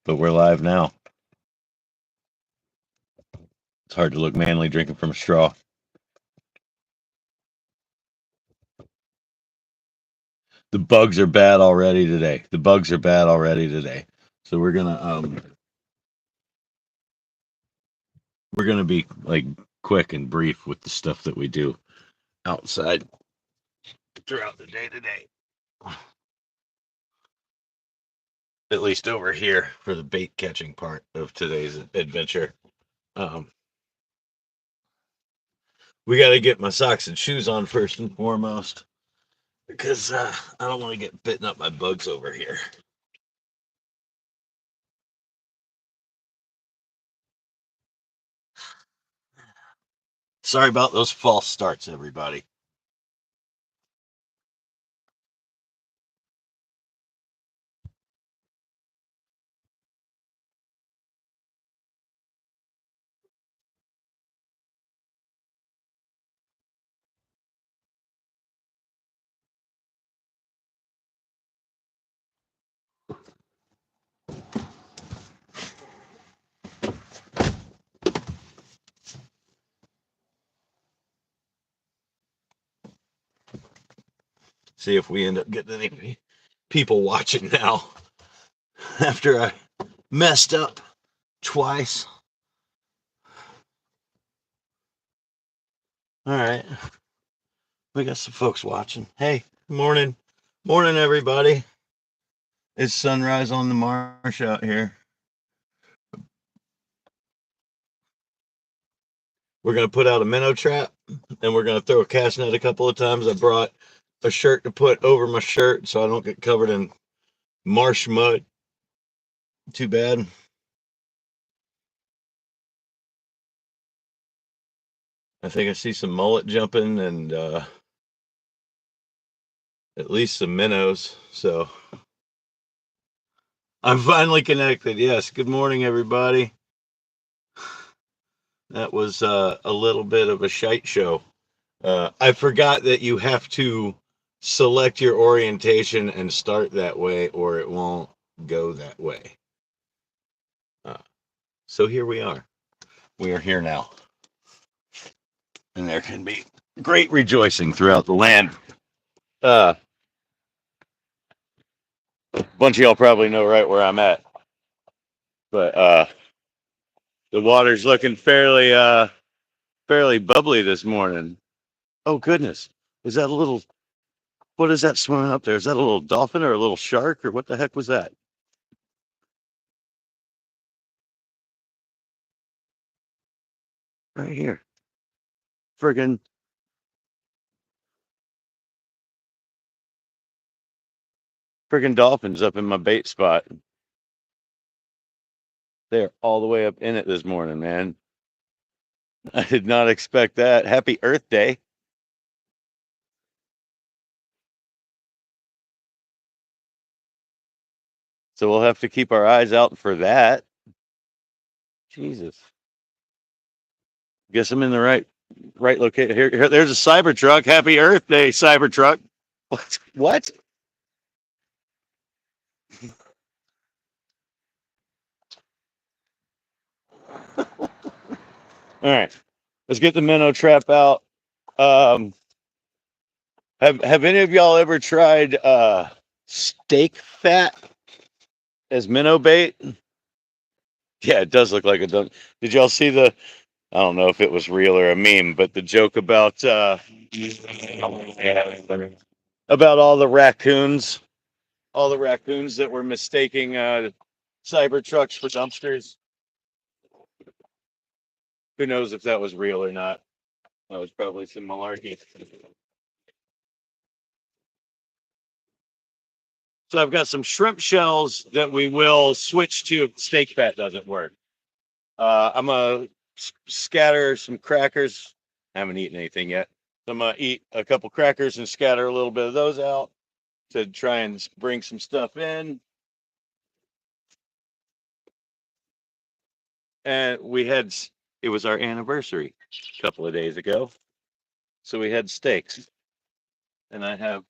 but we're live now. It's hard to look manly drinking from a straw. The bugs are bad already today. The bugs are bad already today. So we're gonna be like quick and brief with the stuff that we do outside throughout the day today. At least over here for the bait catching part of today's adventure. Um, we got to get my socks and shoes on first and foremost because I don't want to get bitten up by bugs over here. Sorry about those false starts, everybody. See if we end up getting any people watching now after I messed up twice. All right. We got some folks watching. Hey, morning. Morning, everybody. It's sunrise on the marsh out here. We're going to put out a minnow trap and we're going to throw a cast net a couple of times. I brought a shirt to put over my shirt so I don't get covered in marsh mud. Too bad. I think I see some mullet jumping and at least some minnows. So I'm finally connected. Yes. Good morning, everybody. That was a little bit of a shite show. I forgot that you have to select your orientation and start that way, or it won't go that way. So here we are. We are here now. And there can be great rejoicing throughout the land. A bunch of y'all probably know right where I'm at. But the water's looking fairly bubbly this morning. Oh goodness. Is that a little what is that swimming up there? Is that a little dolphin or a little shark or what the heck was that? Right here. Friggin' dolphins up in my bait spot. They're all the way up in it this morning, man. I did not expect that. Happy Earth Day. So we'll have to keep our eyes out for that. Jesus. Guess I'm in the right location. Here, there's a Cybertruck. Happy Earth Day, Cybertruck. What? All right. Let's get the minnow trap out. Have any of y'all ever tried steak fat as minnow bait? Yeah, it does look like a dunk. Did y'all see I don't know if it was real or a meme, but the joke about all the raccoons that were mistaking Cybertrucks for dumpsters. Who knows if that was real or not? That was probably some malarkey. So I've got some shrimp shells that we will switch to if steak fat doesn't work. I'm gonna scatter some crackers. I haven't eaten anything yet. So I'm gonna eat a couple crackers and scatter a little bit of those out to try and bring some stuff in. And it was our anniversary a couple of days ago. So we had steaks. And I have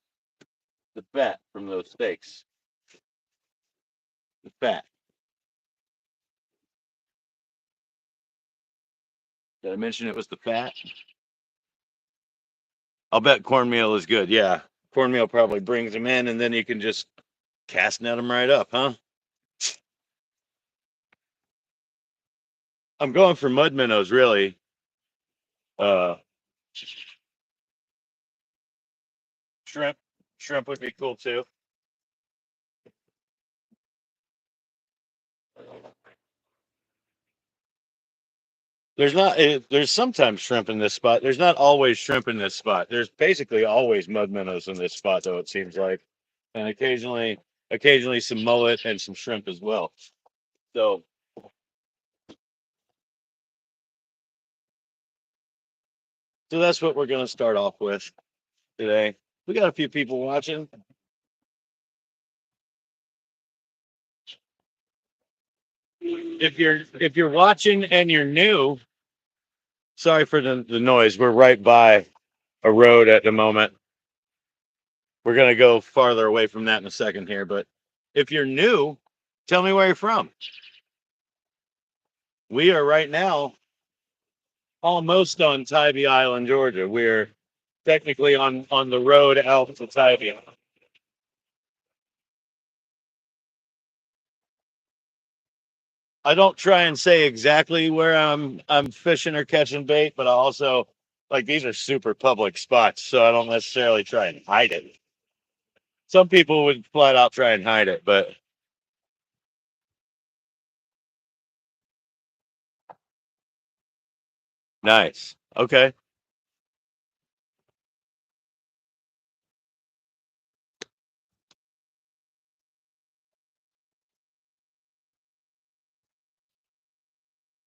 the fat from those steaks. The fat. Did I mention it was the fat? I'll bet cornmeal is good. Yeah. Cornmeal probably brings them in, and then you can just cast net them right up, huh? I'm going for mud minnows, really. Uh, shrimp. Shrimp would be cool too. There's sometimes shrimp in this spot. There's not always shrimp in this spot. There's basically always mud minnows in this spot, though, it seems like. And occasionally some mullet and some shrimp as well. So that's what we're gonna start off with today. We got a few people watching. If you're watching and you're new, sorry for the noise. We're right by a road at the moment. We're gonna go farther away from that in a second here, but if you're new, tell me where you're from. We are right now almost on Tybee Island, Georgia. We're technically on the road out to Tybee. I don't try and say exactly where I'm fishing or catching bait, but I also like these are super public spots, so I don't necessarily try and hide it. Some people would flat out try and hide it, but nice. Okay.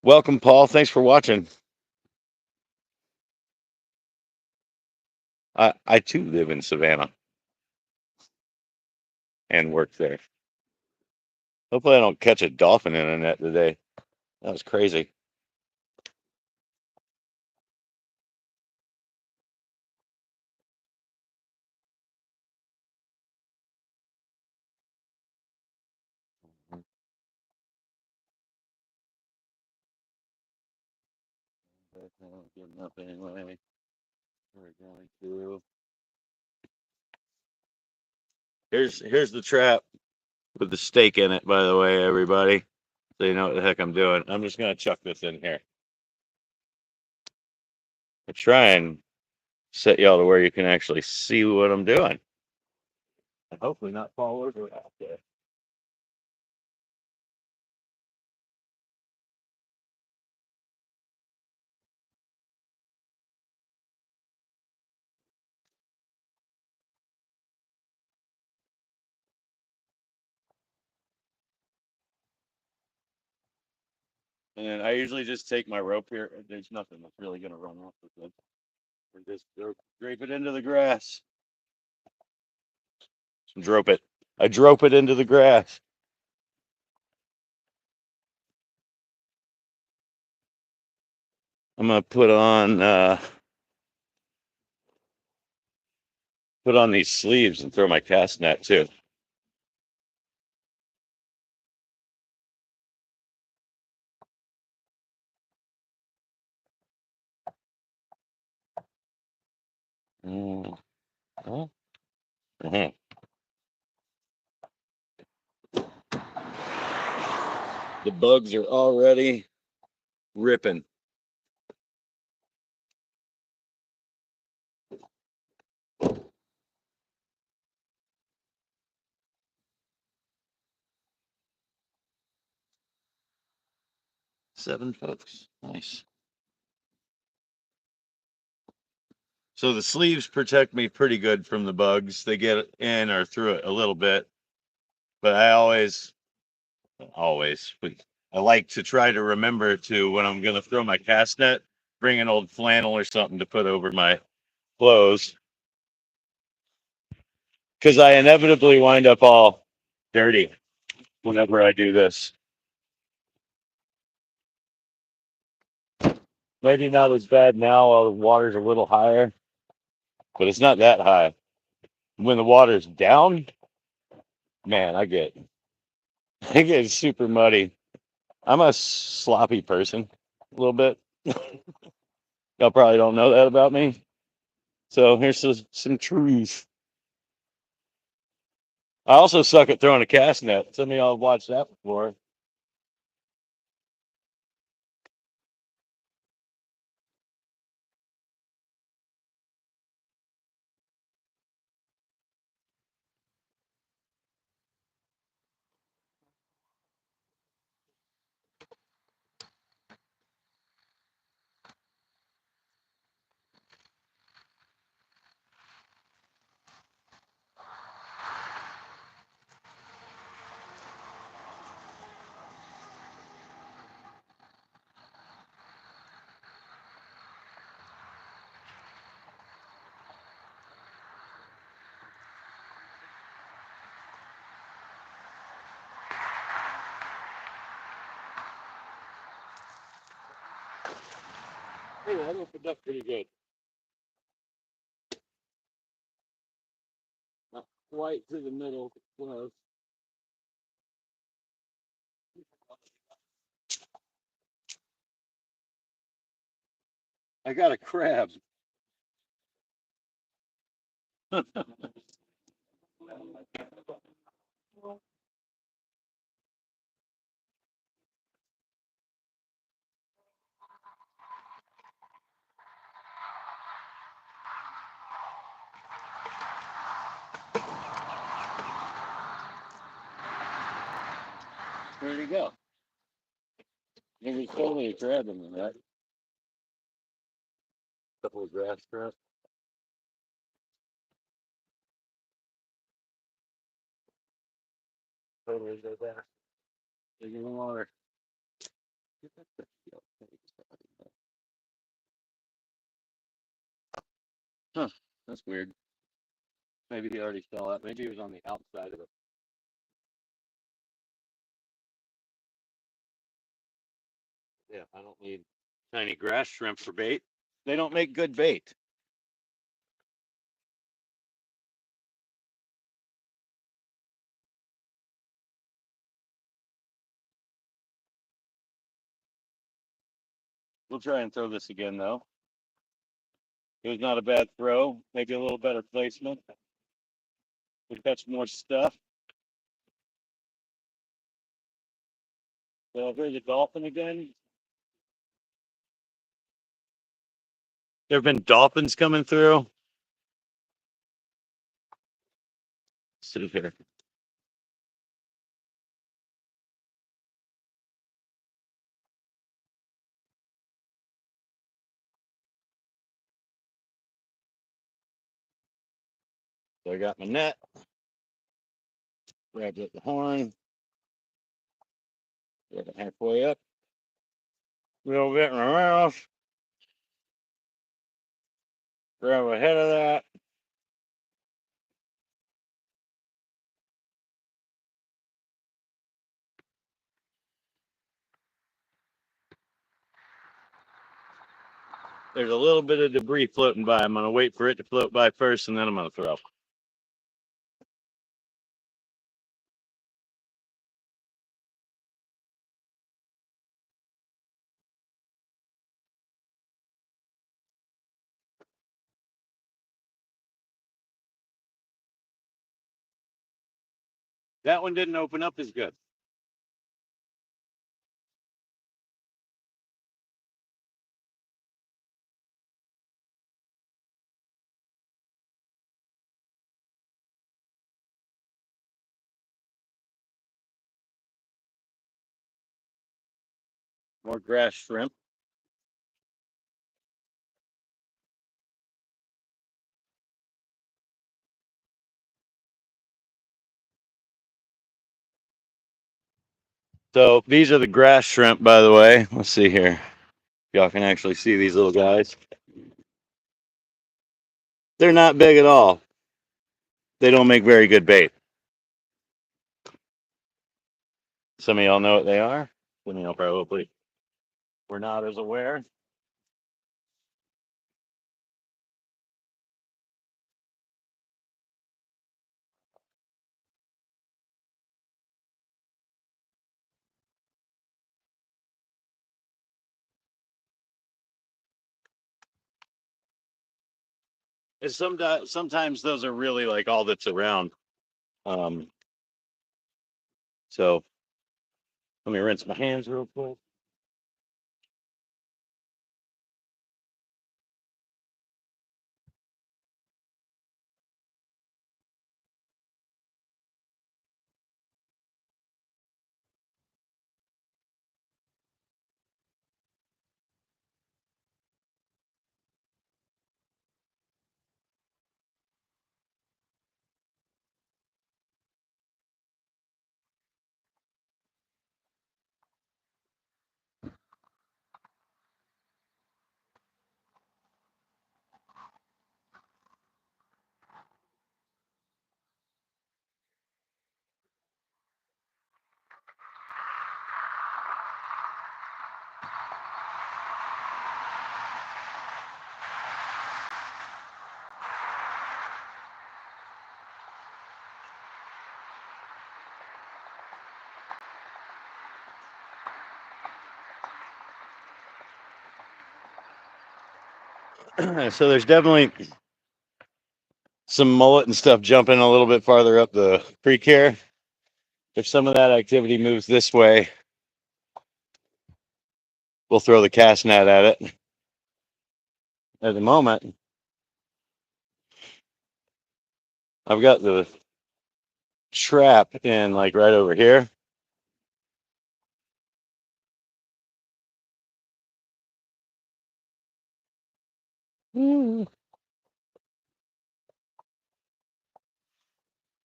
Welcome, Paul. Thanks for watching. I too live in Savannah and work there. Hopefully I don't catch a dolphin in a net today. That was crazy. Getting up anyway. We're going to. Here's the trap with the steak in it, by the way, everybody. So you know what the heck I'm doing. I'm just gonna chuck this in here. I try and set y'all to where you can actually see what I'm doing. And hopefully not fall over out there. And I usually just take my rope here. There's nothing that's really gonna run off with it. And just drape it into the grass. Drope it. I drope it into the grass. I'm gonna put on these sleeves and throw my cast net too. Mm. Oh. Mhm. The bugs are already ripping. Seven folks. Nice. So the sleeves protect me pretty good from the bugs. They get in or through it a little bit, but I always, I like to try to remember to when I'm going to throw my cast net, bring an old flannel or something to put over my clothes because I inevitably wind up all dirty whenever I do this. Maybe not as bad now while the water's a little higher, but it's not that high. When the water's down, man, I get super muddy. I'm a sloppy person, a little bit. Y'all probably don't know that about me. So here's some truth. I also suck at throwing a cast net. Some of y'all have watched that before. Hey, that opened up pretty good. Not quite to the middle. Close. I got a crab. Where'd he go? There was totally a crab in that. Couple of grass crabs. Totally go back. Dig in the water. Huh. That's weird. Maybe he already saw it. Maybe he was on the outside of it. Yeah, I don't need tiny grass shrimp for bait. They don't make good bait. We'll try and throw this again, though. It was not a bad throw. Maybe a little better placement. We catch more stuff. So here's a dolphin again. There have been dolphins coming through. Sit here. So I got my net. Grabbed at the horn. Get it halfway up. A little bit in the mouth. Grab ahead of that. There's a little bit of debris floating by. I'm going to wait for it to float by first, and then I'm going to throw. That one didn't open up as good. More grass shrimp. So these are the grass shrimp, by the way. Let's see here. Y'all can actually see these little guys. They're not big at all. They don't make very good bait. Some of y'all know what they are. Some of y'all probably were not as aware. And sometimes those are really like all that's around. Um, so let me rinse my hands real quick. So there's definitely some mullet and stuff jumping a little bit farther up the creek here. If some of that activity moves this way, we'll throw the cast net at it. At the moment, I've got the trap in like right over here.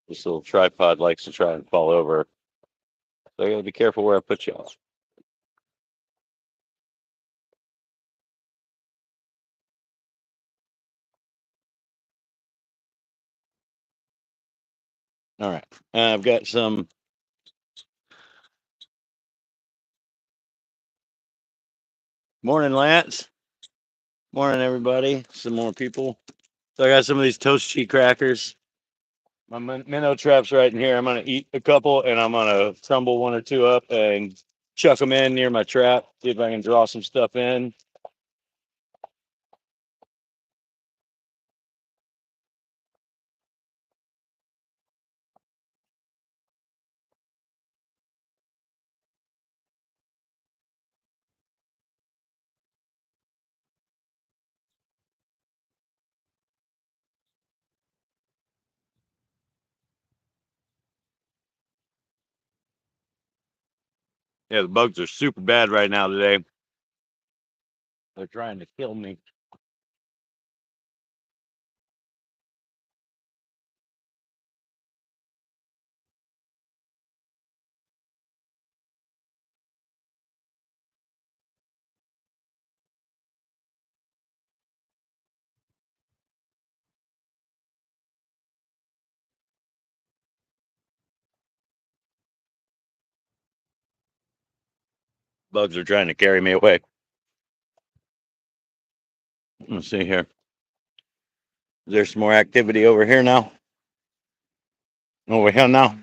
This little tripod likes to try and fall over. So I gotta be careful where I put y'all. All right. I've got some morning, Lance. Morning, everybody. Some more people. So I got some of these toast cheese crackers. My minnow trap's right in here. I'm gonna eat a couple and I'm gonna tumble one or two up and chuck them in near my trap. See if I can draw some stuff in. Yeah, the bugs are super bad right now today. They're trying to kill me. Bugs are trying to carry me away. Let's see here. There's some more activity over here now. Over here now.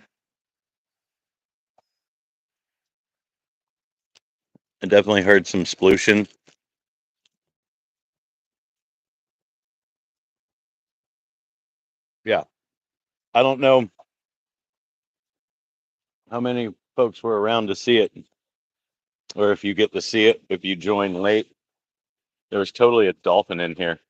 I definitely heard some splution. Yeah. I don't know how many folks were around to see it, or if you get to see it, if you join late. There was totally a dolphin in here.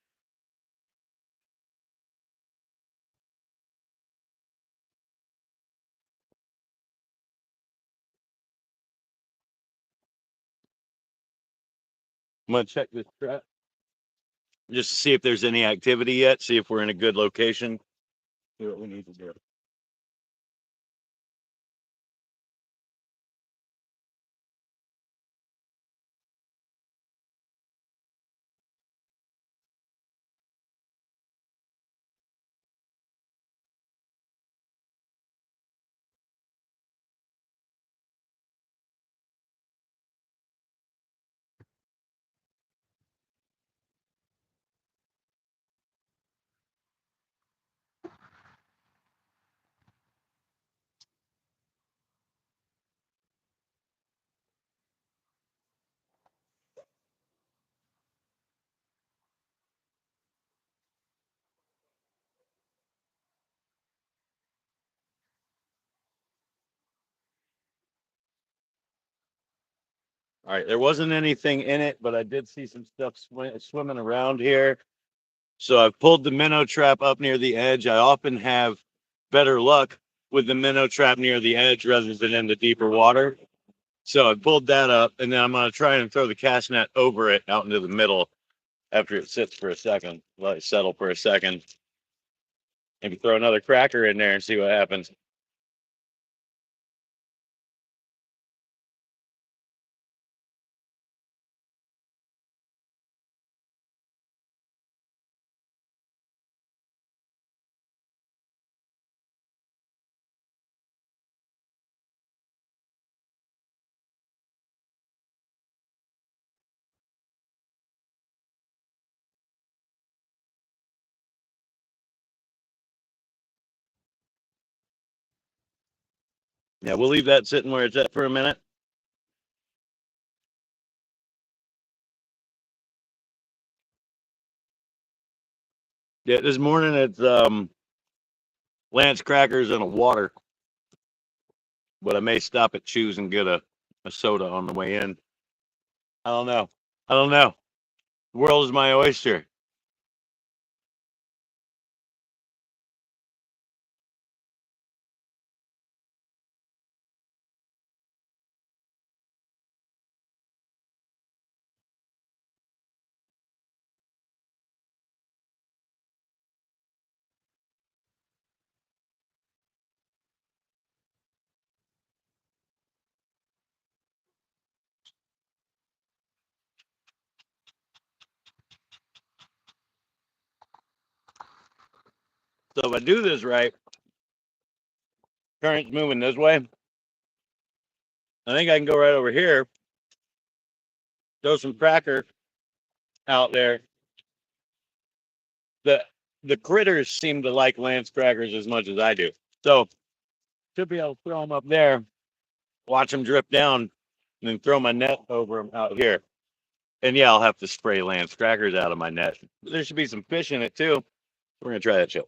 I'm gonna check this trap just to see if there's any activity yet. See if we're in a good location. See what we need to do. All right, there wasn't anything in it, but I did see some stuff swimming around here. So I've pulled the minnow trap up near the edge. I often have better luck with the minnow trap near the edge rather than in the deeper water. So I pulled that up, and then I'm going to try and throw the cast net over it out into the middle after it sits for a second. Let it settle for a second. Maybe throw another cracker in there and see what happens. Yeah, we'll leave that sitting where it's at for a minute. Yeah, this morning it's Lance crackers and a water, but I may stop at Chews and get a soda on the way in. I don't know. I don't know. The world is my oyster. So if I do this right, current's moving this way. I think I can go right over here, throw some cracker out there. The the critters seem to like Lance crackers as much as I do. So should be able to throw them up there, watch them drip down, and then throw my net over them out here. And yeah, I'll have to spray Lance crackers out of my net. There should be some fish in it too. We're gonna try that show.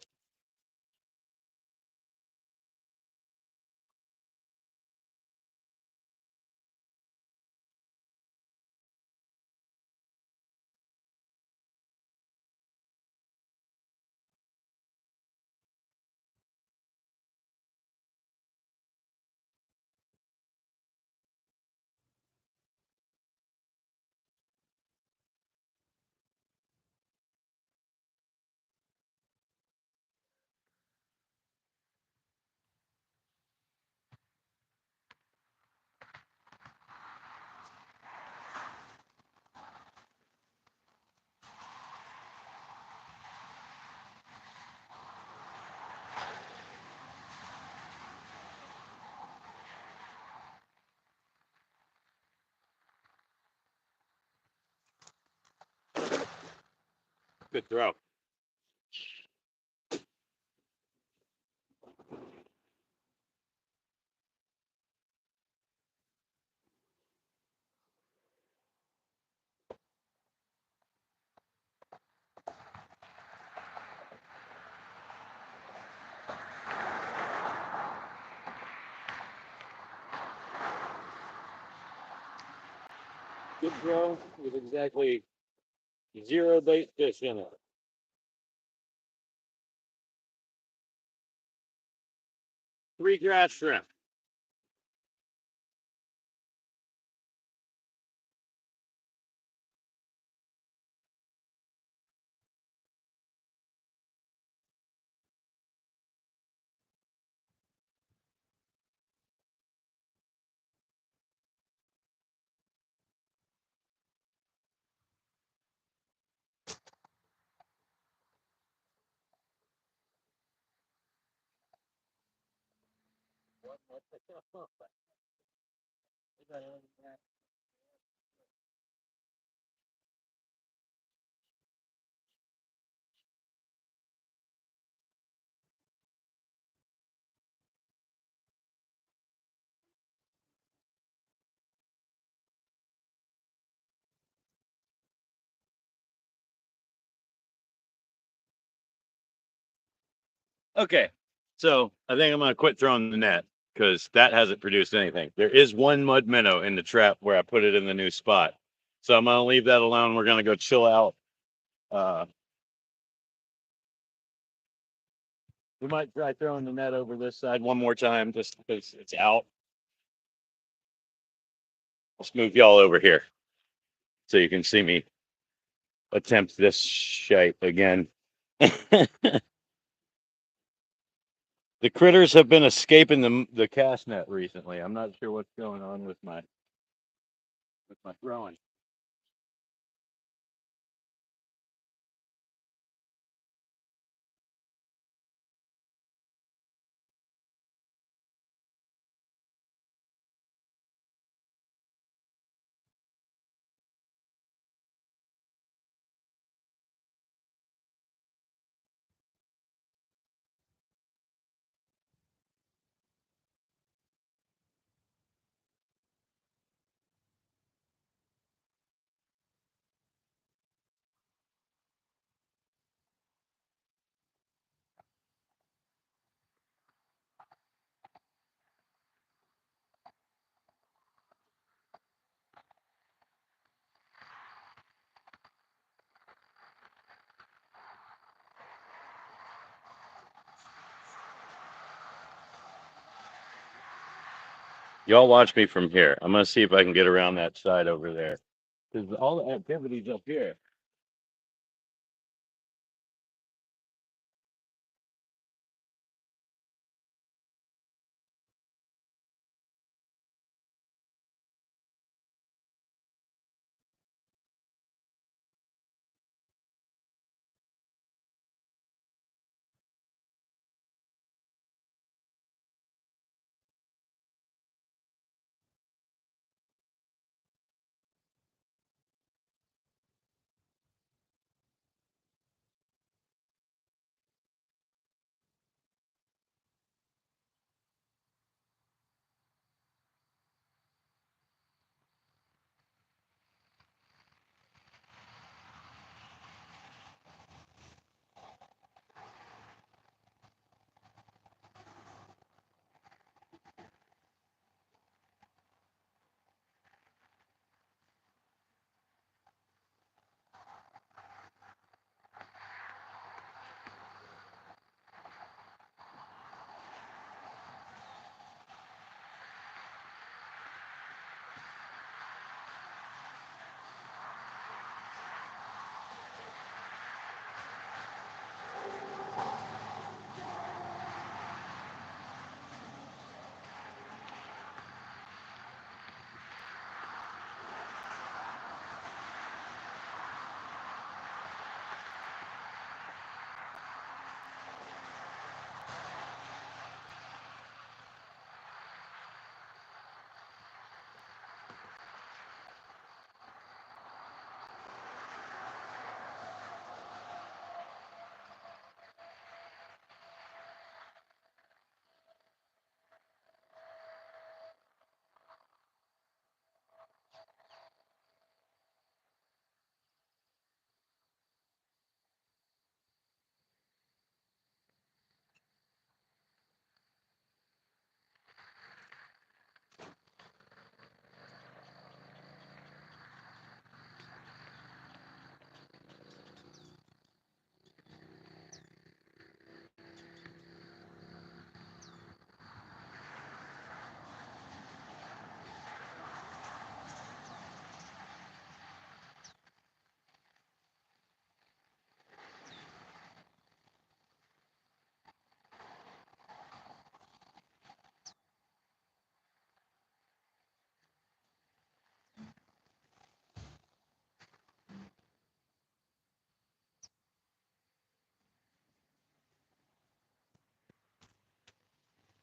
Good throw. Good throw with exactly 0 bait fish in it. Three grass shrimp. Okay, so I think I'm gonna quit throwing the net. because that hasn't produced anything. There is one mud minnow in the trap where I put it in the new spot. So I'm gonna leave that alone. We're gonna go chill out. We might try throwing the net over this side one more time just because it's out. Let's move y'all over here so you can see me attempt this shite again. The critters have been escaping the cast net recently. I'm not sure what's going on with my throwing. Y'all watch me from here. I'm gonna see if I can get around that side over there because all the activity's up here.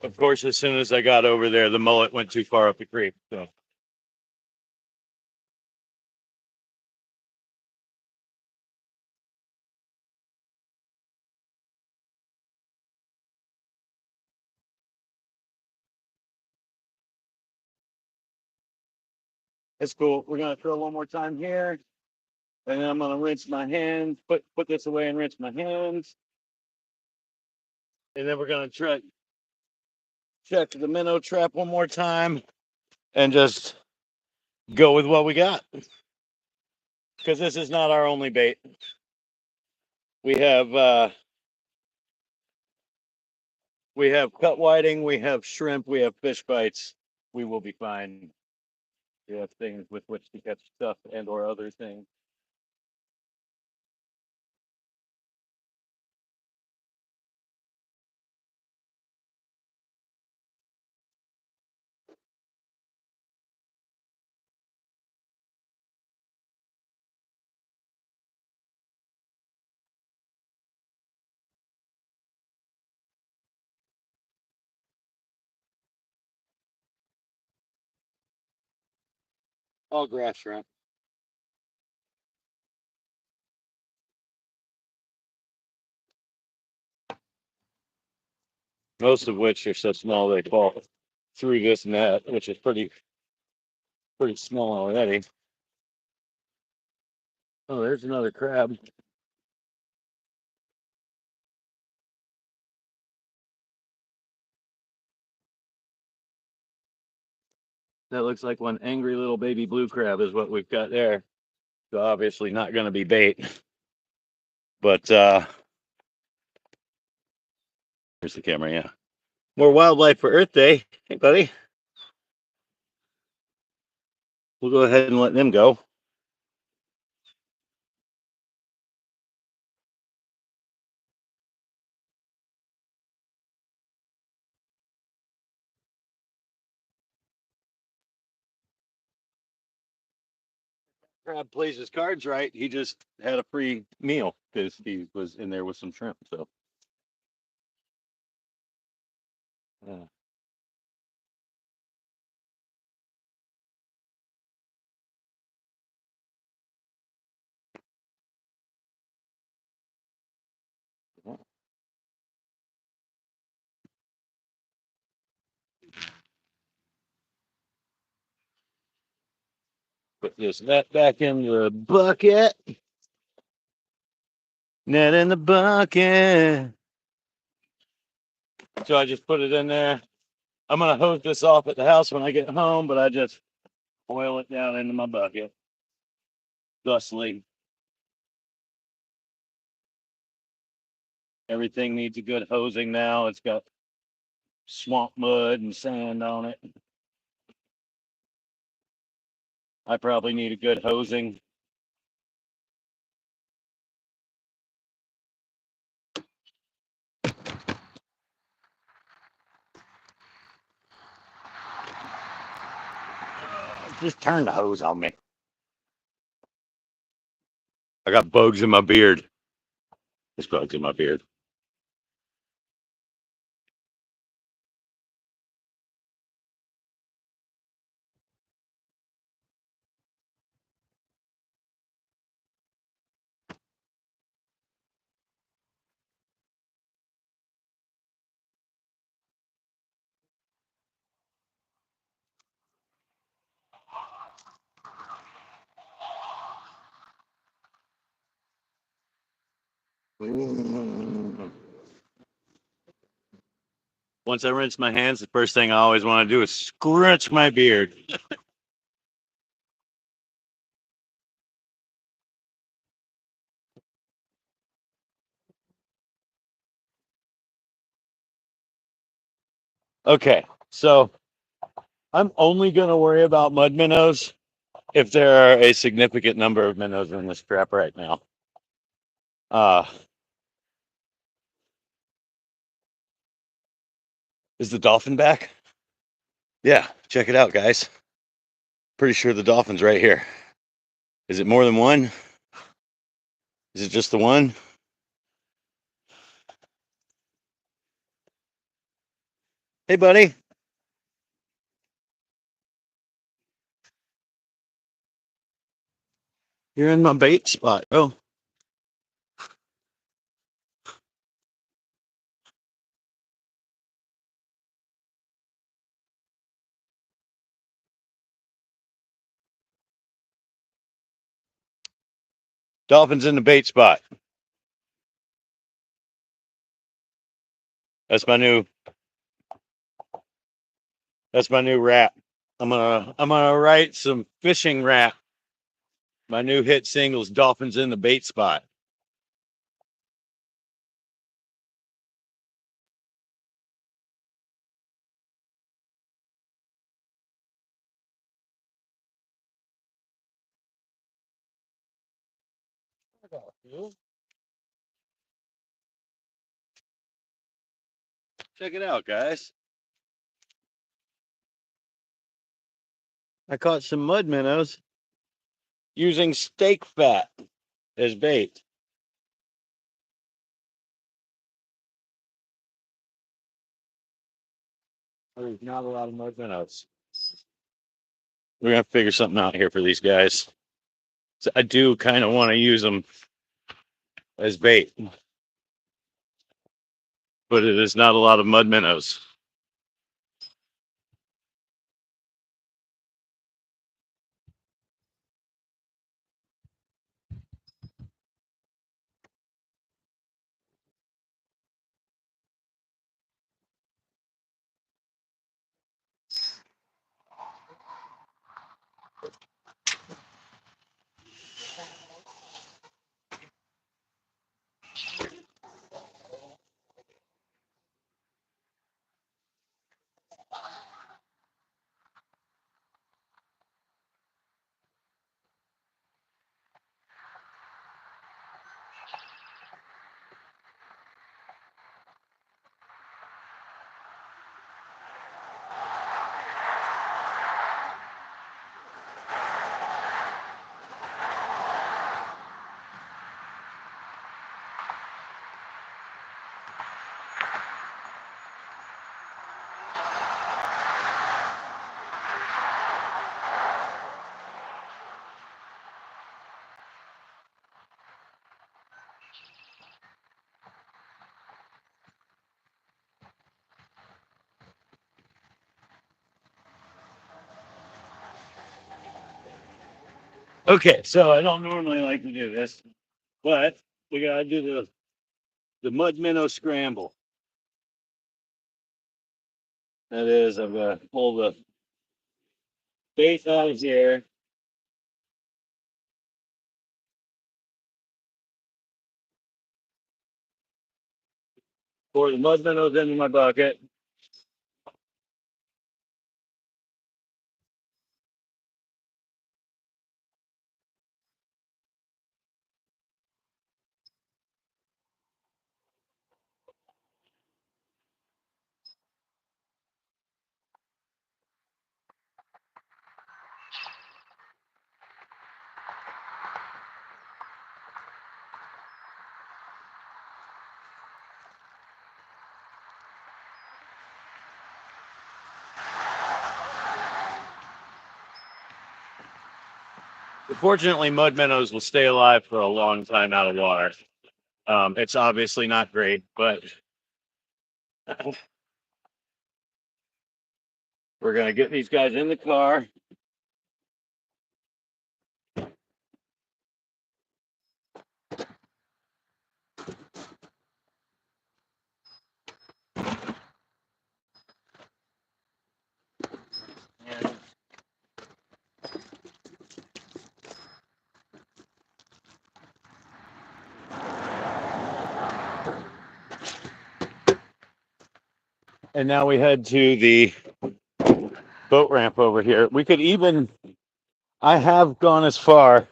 Of course, as soon as I got over there, the mullet went too far up the creek. So it's cool. We're gonna throw one more time here, and then I'm gonna rinse my hands. Put this away and rinse my hands, and then we're gonna try. check the minnow trap one more time and just go with what we got. Because this is not our only bait. We have cut whiting, we have shrimp, we have fish bites. We will be fine. We have things with which to catch stuff and or other things. All grass shrimp. Most of which are so small they fall through this net, which is pretty small already. Oh, there's another crab. That looks like one angry little baby blue crab is what we've got there. So obviously not going to be bait. But here's the camera, yeah. More wildlife for Earth Day. Hey, buddy. We'll go ahead and let them go. Crab plays his cards right. He just had a free meal because he was in there with some shrimp. So, yeah. Put this net back in the bucket. Net in the bucket. So I just put it in there. I'm gonna hose this off at the house when I get home, but I just boil it down into my bucket. Thusly, everything needs a good hosing now. It's got swamp mud and sand on it. I probably need a good hosing. Just turn the hose on me. I got bugs in my beard. There's bugs in my beard. Once I rinse my hands, the first thing I always want to do is scratch my beard. Okay, so I'm only going to worry about mud minnows if there are a significant number of minnows in this trap right now. Is the dolphin back? Yeah, check it out, guys. Pretty sure the dolphin's right here. Is it more than one? Is it just the one? Hey, buddy. You're in my bait spot. Oh, dolphin's in the bait spot. That's my new That's my new rap. I'm gonna write some fishing rap. My new hit single's Dolphins in the Bait Spot. Check it out, guys. I caught some mud minnows using steak fat as bait. There's not a lot of mud minnows. We're gonna figure something out here for these guys. So I do kind of want to use them as bait, but it is not a lot of mud minnows. Okay, so I don't normally like to do this, but we gotta do the mud minnow scramble. That is, I'm gonna pull the bait out of here. Pour the mud minnows into my bucket. Fortunately, mud minnows will stay alive for a long time out of water. It's obviously not great, but we're gonna get these guys in the car. And now we head to the boat ramp over here. We could even, I have gone as far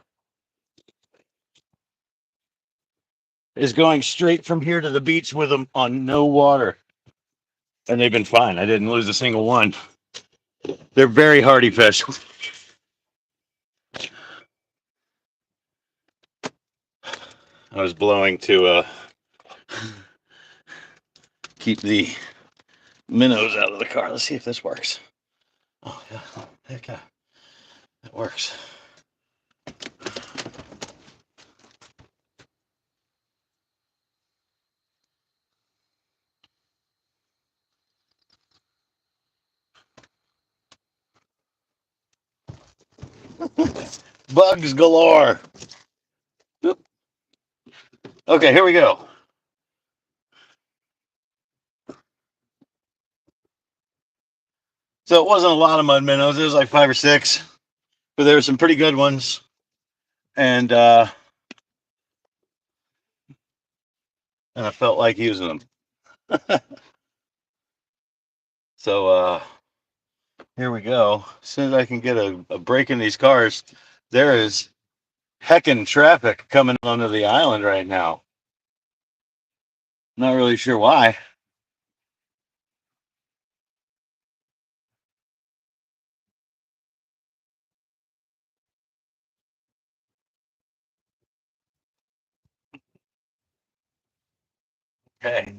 as going straight from here to the beach with them on no water. And they've been fine. I didn't lose a single one. They're very hardy fish. I was blowing to keep the minnows out of the car. Let's see if this works. Oh, yeah. Heck yeah. It works. Bugs galore. Okay, here we go. So it wasn't a lot of mud minnows. It was like 5 or 6, but there were some pretty good ones. And I felt like using them. So here we go. As soon as I can get a break in these cars, there is heckin' traffic coming onto the island right now. Not really sure why. Okay,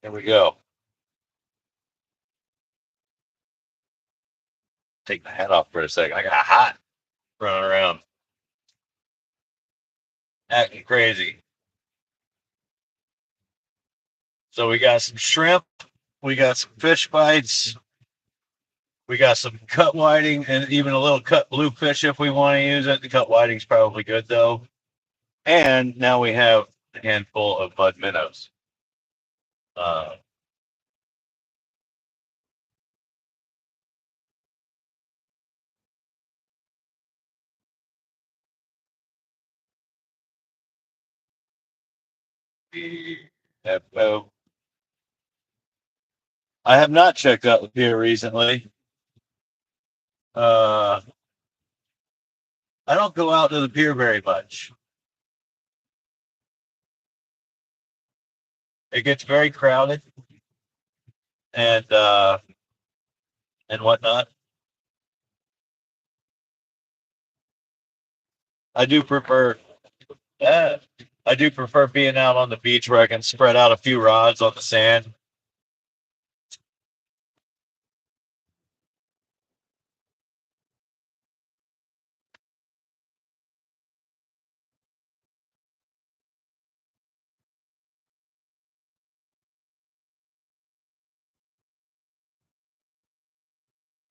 here we go. Take the hat off for a second. I got hot running around, acting crazy. So we got some shrimp, we got some fish bites, we got some cut whiting, and even a little cut bluefish if we want to use it. The cut whiting's probably good though. And now we have a handful of mud minnows. Uh, uh, I have not checked out the pier recently. Uh, I don't go out to the pier very much. It gets very crowded and and whatnot. I do prefer uh, I do prefer being out on the beach where I can spread out a few rods on the sand.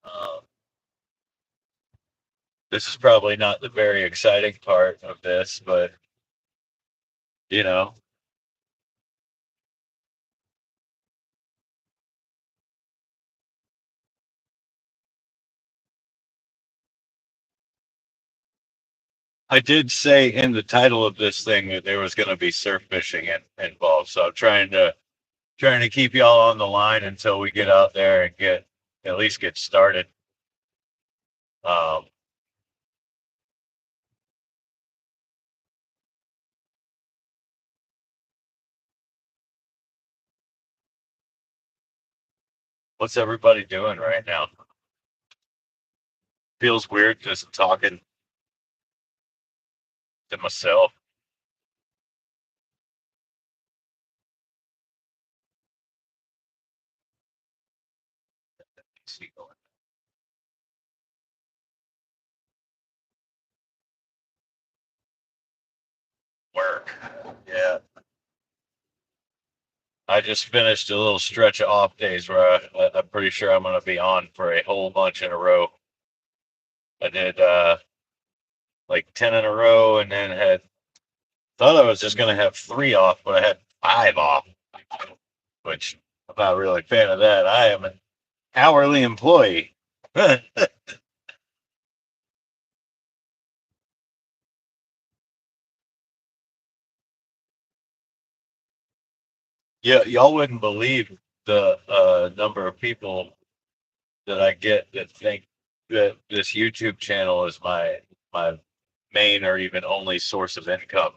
Uh, this is probably not the very exciting part of this, but you know, I did say in the title of this thing that there was going to be surf fishing involved. So I'm trying to keep y'all on the line until we get out there and get at least get started. Um, what's everybody doing right now? Feels weird just talking to myself. Work. Yeah. I just finished a little stretch of off days where I'm pretty sure I'm going to be on for a whole bunch in a row. I did like 10 in a row and then had thought I was just going to have 3 off, but I had 5 off, which I'm not really a fan of that. I am an hourly employee. Yeah, y'all wouldn't believe the number of people that I get that think that this YouTube channel is my main or even only source of income.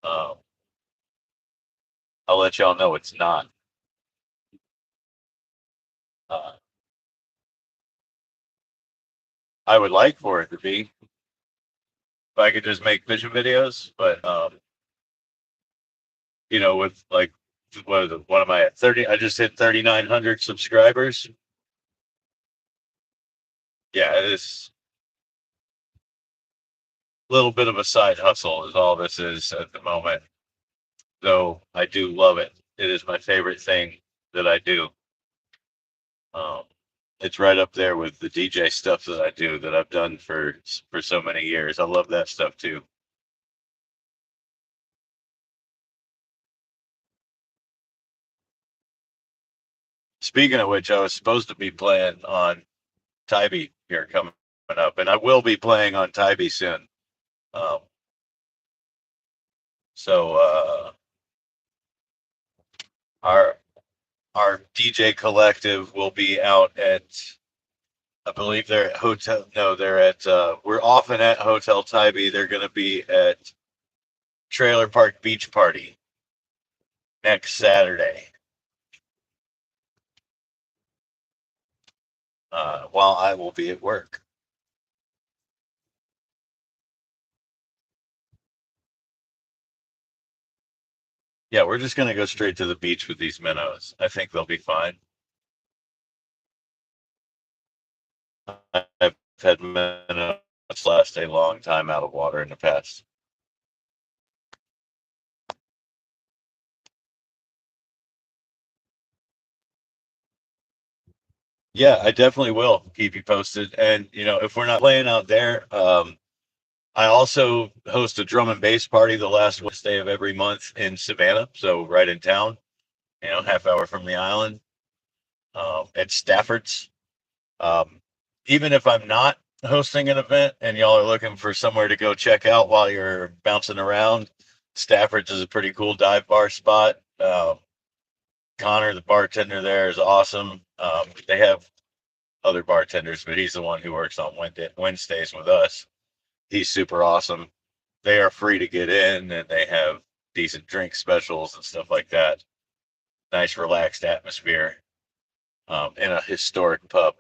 Um, I'll let y'all know it's not. Uh, I would like for it to be if I could just make fishing videos, but with like what am I at 30? I just hit 3,900 subscribers. Yeah, it is a little bit of a side hustle, is all this is at the moment. Though I do love it. It is my favorite thing that I do. Um, it's right up there with the DJ stuff that I do that I've done for so many years. I love that stuff too. Speaking of which, I was supposed to be playing on Tybee here coming up, and I will be playing on Tybee soon. Um, so our our DJ collective will be out at, I believe they're at hotel. No, they're at. We're often at Hotel Tybee. They're going to be at Trailer Park Beach Party next Saturday. While I will be at work. Yeah, we're just going to go straight to the beach with these minnows. I think they'll be fine. I've had minnows last a long time out of water in the past. Yeah, I definitely will keep you posted. And if we're not playing out there, I also host a drum and bass party the last Wednesday of every month in Savannah, so right in town. Half hour from the island, at Stafford's. Um, Even if I'm not hosting an event and y'all are looking for somewhere to go check out while you're bouncing around, Stafford's is a pretty cool dive bar spot. Connor, the bartender there, is awesome. They have other bartenders, but he's the one who works on Wednesdays with us. He's super awesome. They are free to get in, and they have decent drink specials and stuff like that. Nice, relaxed atmosphere, in a historic pub.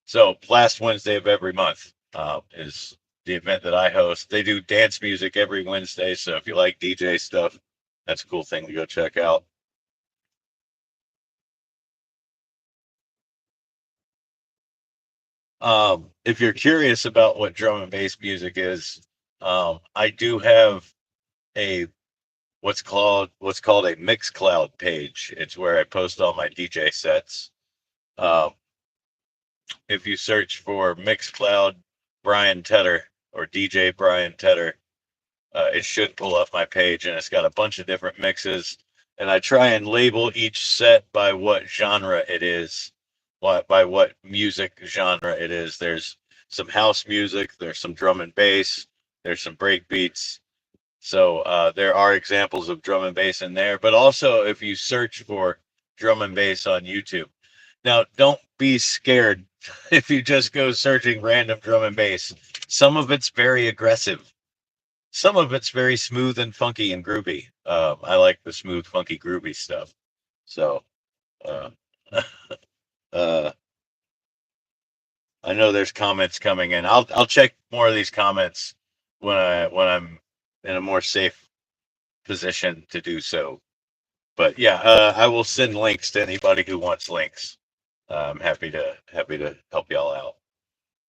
So last Wednesday of every month is the event that I host. They do dance music every Wednesday, so if you like DJ stuff, that's a cool thing to go check out. If you're curious about what drum and bass music is, I do have a what's called a Mixcloud page. It's where I post all my DJ sets. Um, if you search for Mixcloud Brian Tedder or DJ Brian Tedder, it should pull up my page, and it's got a bunch of different mixes. And I try and label each set by what genre it is, by what music genre it is. There's some house music, there's some drum and bass, there's some break beats. So there are examples of drum and bass in there, but also if you search for drum and bass on YouTube. Now, don't be scared if you just go searching random drum and bass. Some of it's very aggressive. Some of it's very smooth and funky and groovy. I like the smooth, funky, groovy stuff. So uh, uh, I know there's comments coming in. I'll check more of these comments when I'm in a more safe position to do so. But yeah, I will send links to anybody who wants links. I'm happy to help y'all out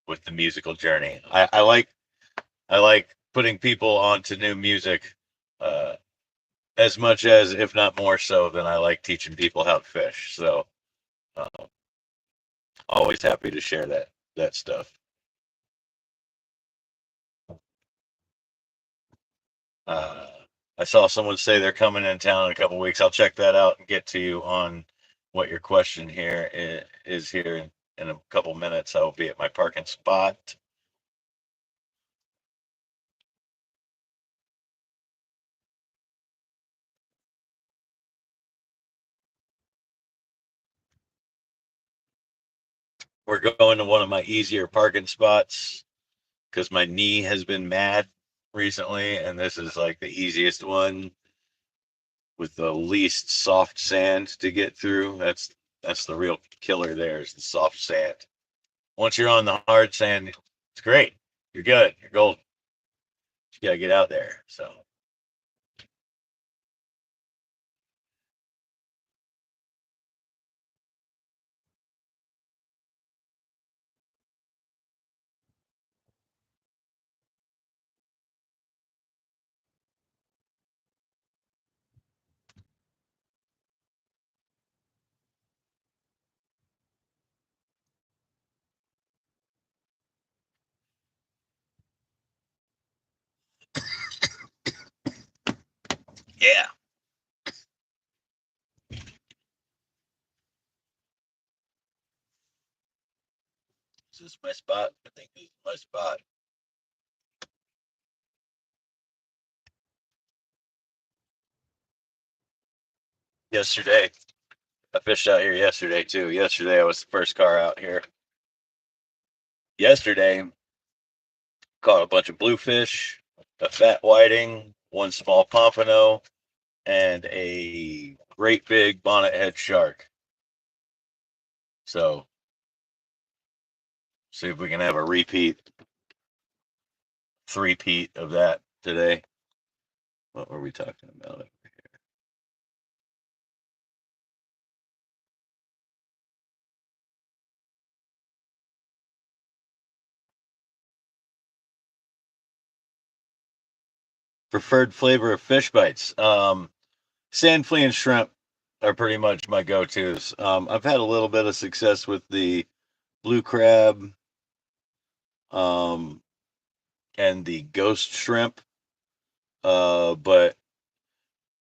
with the musical journey. I like putting people onto new music, uh, as much as, if not more so, than I like teaching people how to fish. So uh, always happy to share that stuff. Uh, I saw someone say they're coming in town in a couple weeks. I'll check that out and get to you on what your question here is here in a couple minutes. I will be at my parking spot. We're going to one of my easier parking spots because my knee has been mad recently, and this is like the easiest one with the least soft sand to get through. That's the real killer there, is the soft sand. Once you're on the hard sand, it's great. You're good. You're golden. You gotta get out there. So yeah. Is this my spot? I think this is my spot. Yesterday, I fished out here yesterday too. Yesterday, I was the first car out here. Yesterday, caught a bunch of bluefish, a fat whiting, one small pompano, and a great big bonnethead shark. So, see if we can have a three-peat of that today. What were we talking about? Preferred flavor of fish bites. Sand flea and shrimp are pretty much my go-tos. I've had a little bit of success with the blue crab, um, and the ghost shrimp. But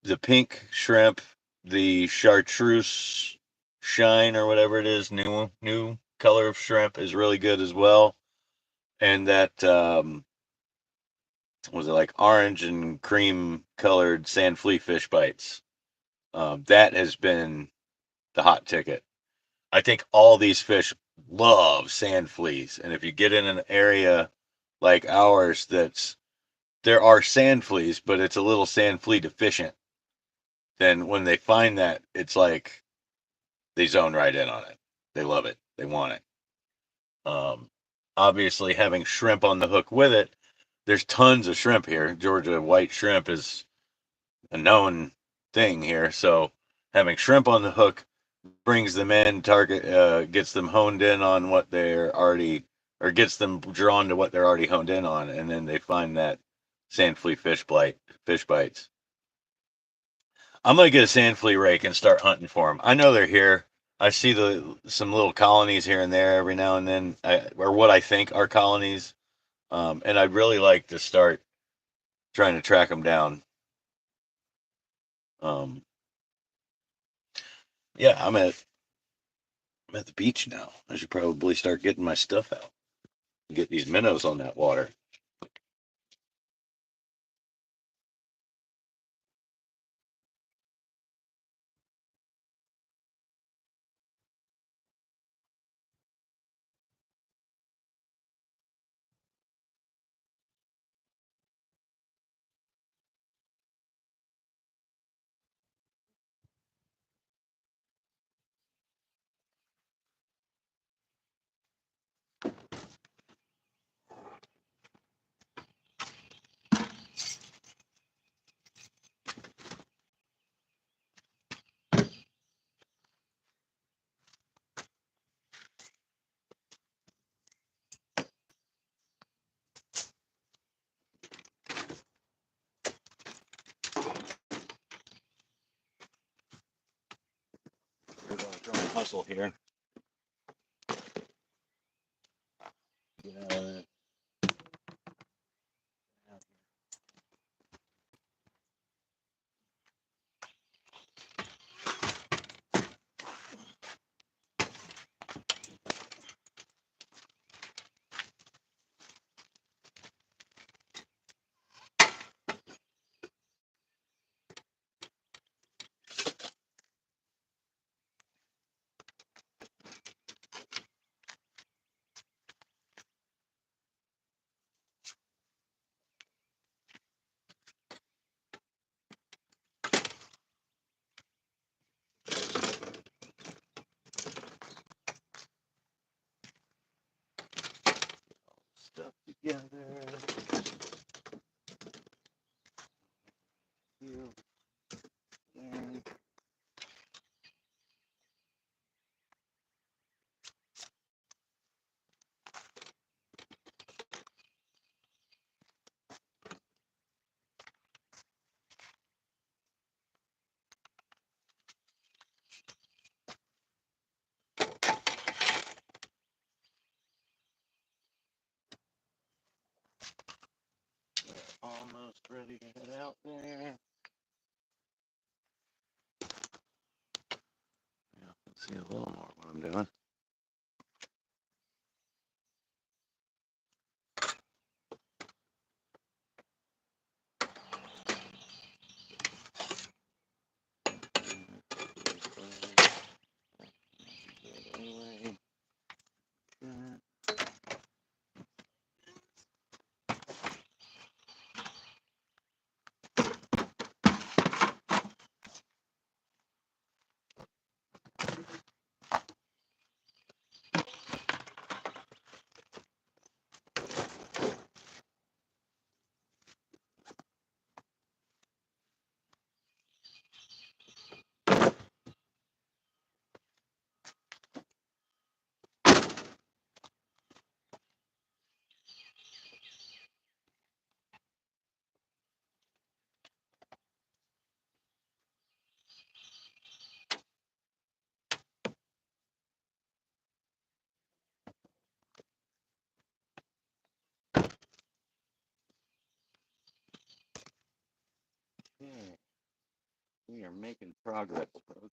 the pink shrimp, the chartreuse shine or whatever it is, new color of shrimp is really good as well. And that was it like orange and cream colored sand flea fish bites. That has been the hot ticket. I think all these fish love sand fleas, and if you get in an area like ours there are sand fleas, but it's a little sand flea deficient, then when they find that, it's like they zone right in on it. They love it. They want it. Um, Obviously, having shrimp on the hook with it, there's tons of shrimp here. Georgia white shrimp is a known thing here, so having shrimp on the hook brings them in, gets them honed in on what they're already, or gets them drawn to what they're already honed in on, and then they find that sand flea fish bites. I'm gonna get a sand flea rake and start hunting for them. I know they're here. I see some little colonies here and there every now and then, or what I think are colonies, and I'd really like to start trying to track them down. Um, yeah, I'm at the beach now. I should probably start getting my stuff out. Get these minnows on that water. We're going to try and hustle here. Yeah. Stuff together. Here, there. Almost ready to head out there. Yeah, let's see a little more what I'm doing. We are making progress, folks.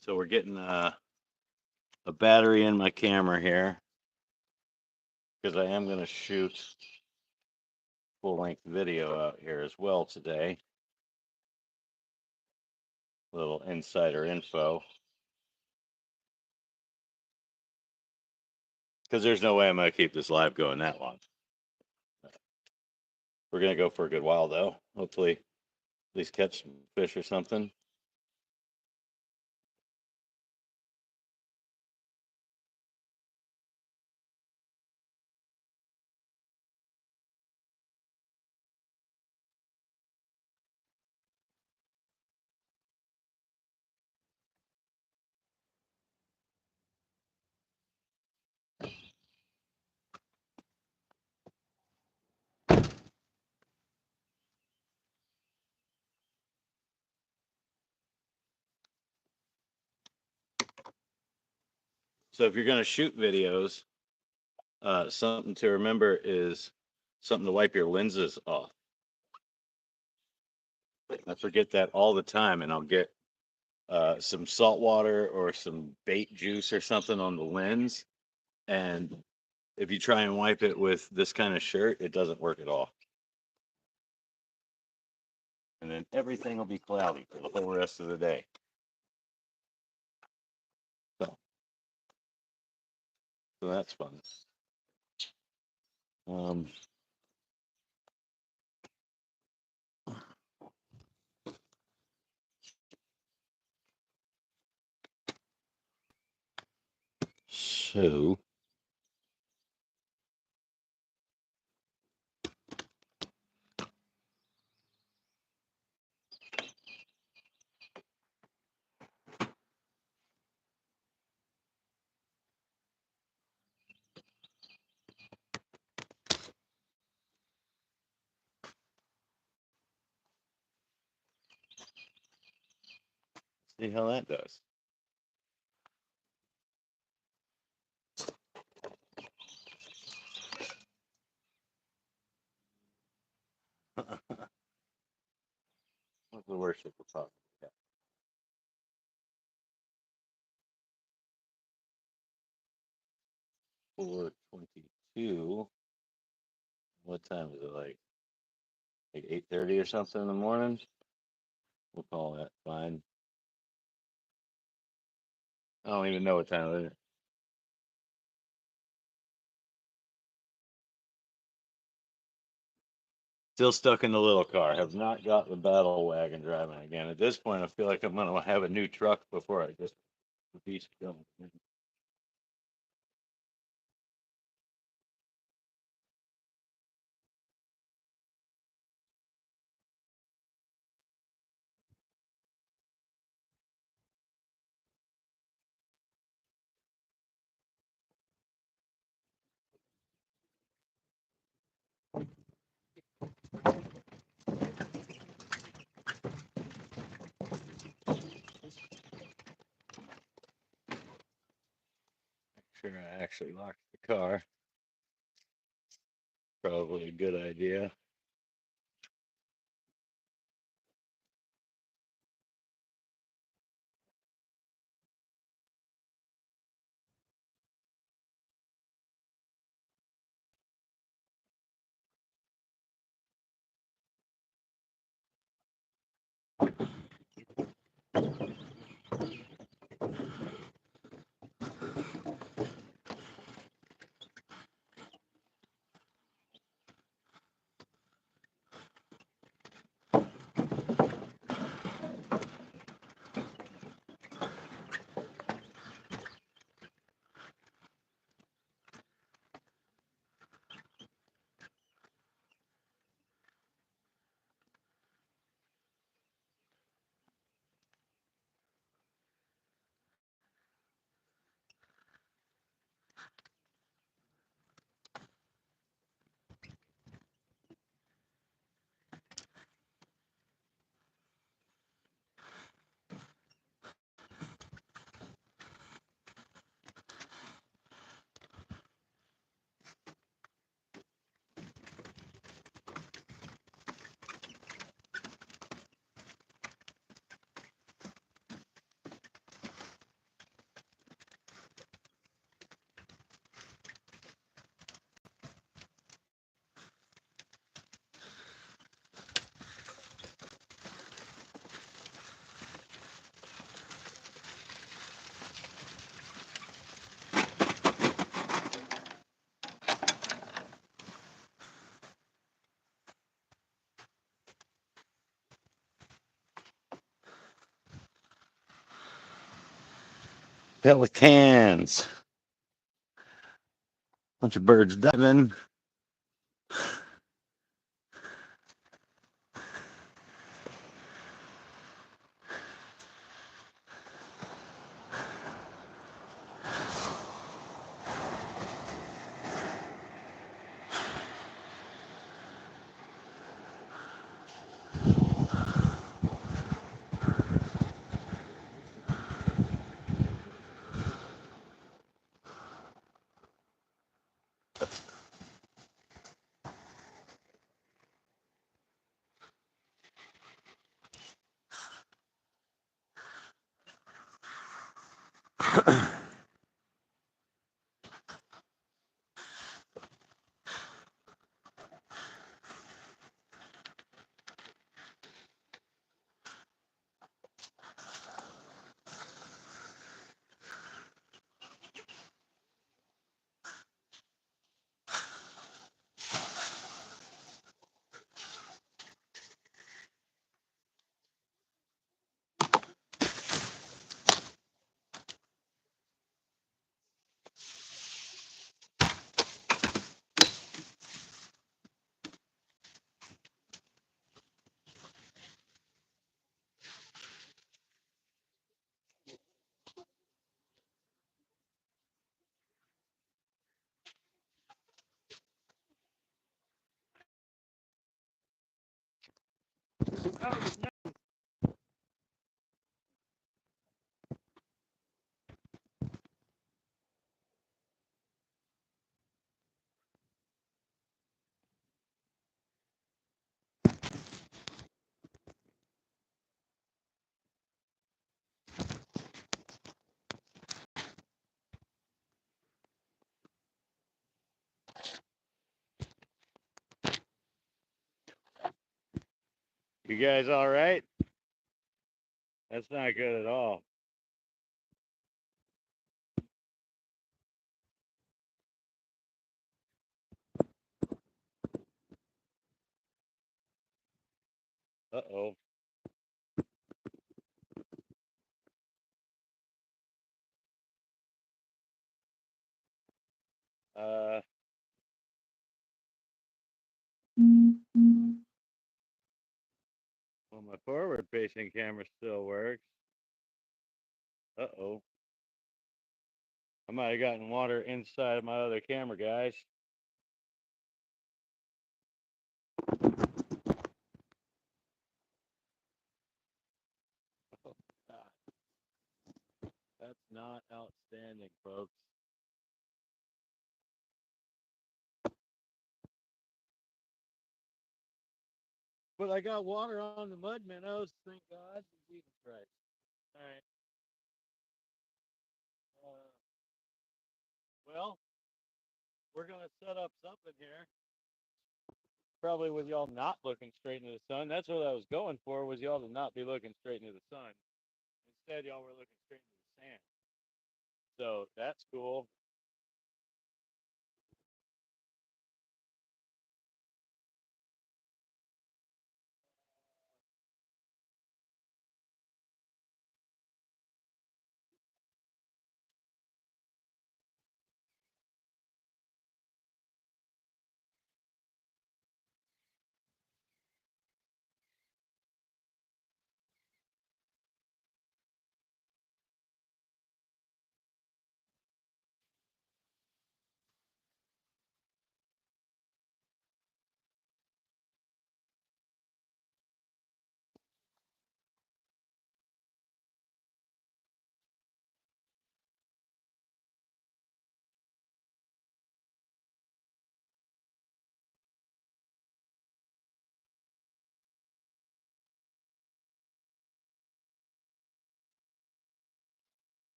So we're getting a battery in my camera here because I am going to shoot full length video out here as well today. Little insider info. Because there's no way I'm going to keep this live going that long. We're going to go for a good while, though. Hopefully, at least catch some fish or something. So if you're going to shoot videos, something to remember is something to wipe your lenses off. I forget that all the time, and I'll get some salt water or some bait juice or something on the lens. And if you try and wipe it with this kind of shirt, it doesn't work at all. And then everything will be cloudy for the whole rest of the day. So that's fun. So see how that does. What's the worst that could possibly happen? 4:22. What time is it? Like 8:30 or something in the morning? We'll call that fine. I don't even know what time it is. Still stuck in the little car. Have not got the battle wagon driving again. At this point, I feel like I'm gonna have a new truck before I just the beast going. Sure, I actually locked the car. Probably a good idea. Pelicans. Bunch of birds diving. You guys all right? That's not good at all. Uh-oh. Uh, well, my forward-facing camera still works. Uh-oh. I might have gotten water inside my other camera, guys. Oh, God. That's not outstanding, folks. But I got water on the mud minnows, thank God. Jesus Christ. All right. Well, we're going to set up something here. Probably with y'all not looking straight into the sun. That's what I was going for, was y'all to not be looking straight into the sun. Instead, y'all were looking straight into the sand. So that's cool.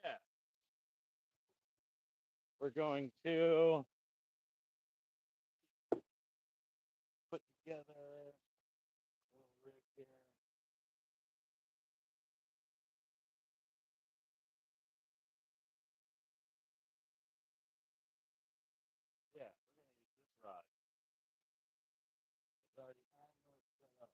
Yeah, we're going to put together a little rig here. Yeah, we're going to use this rod. It's already almost set up.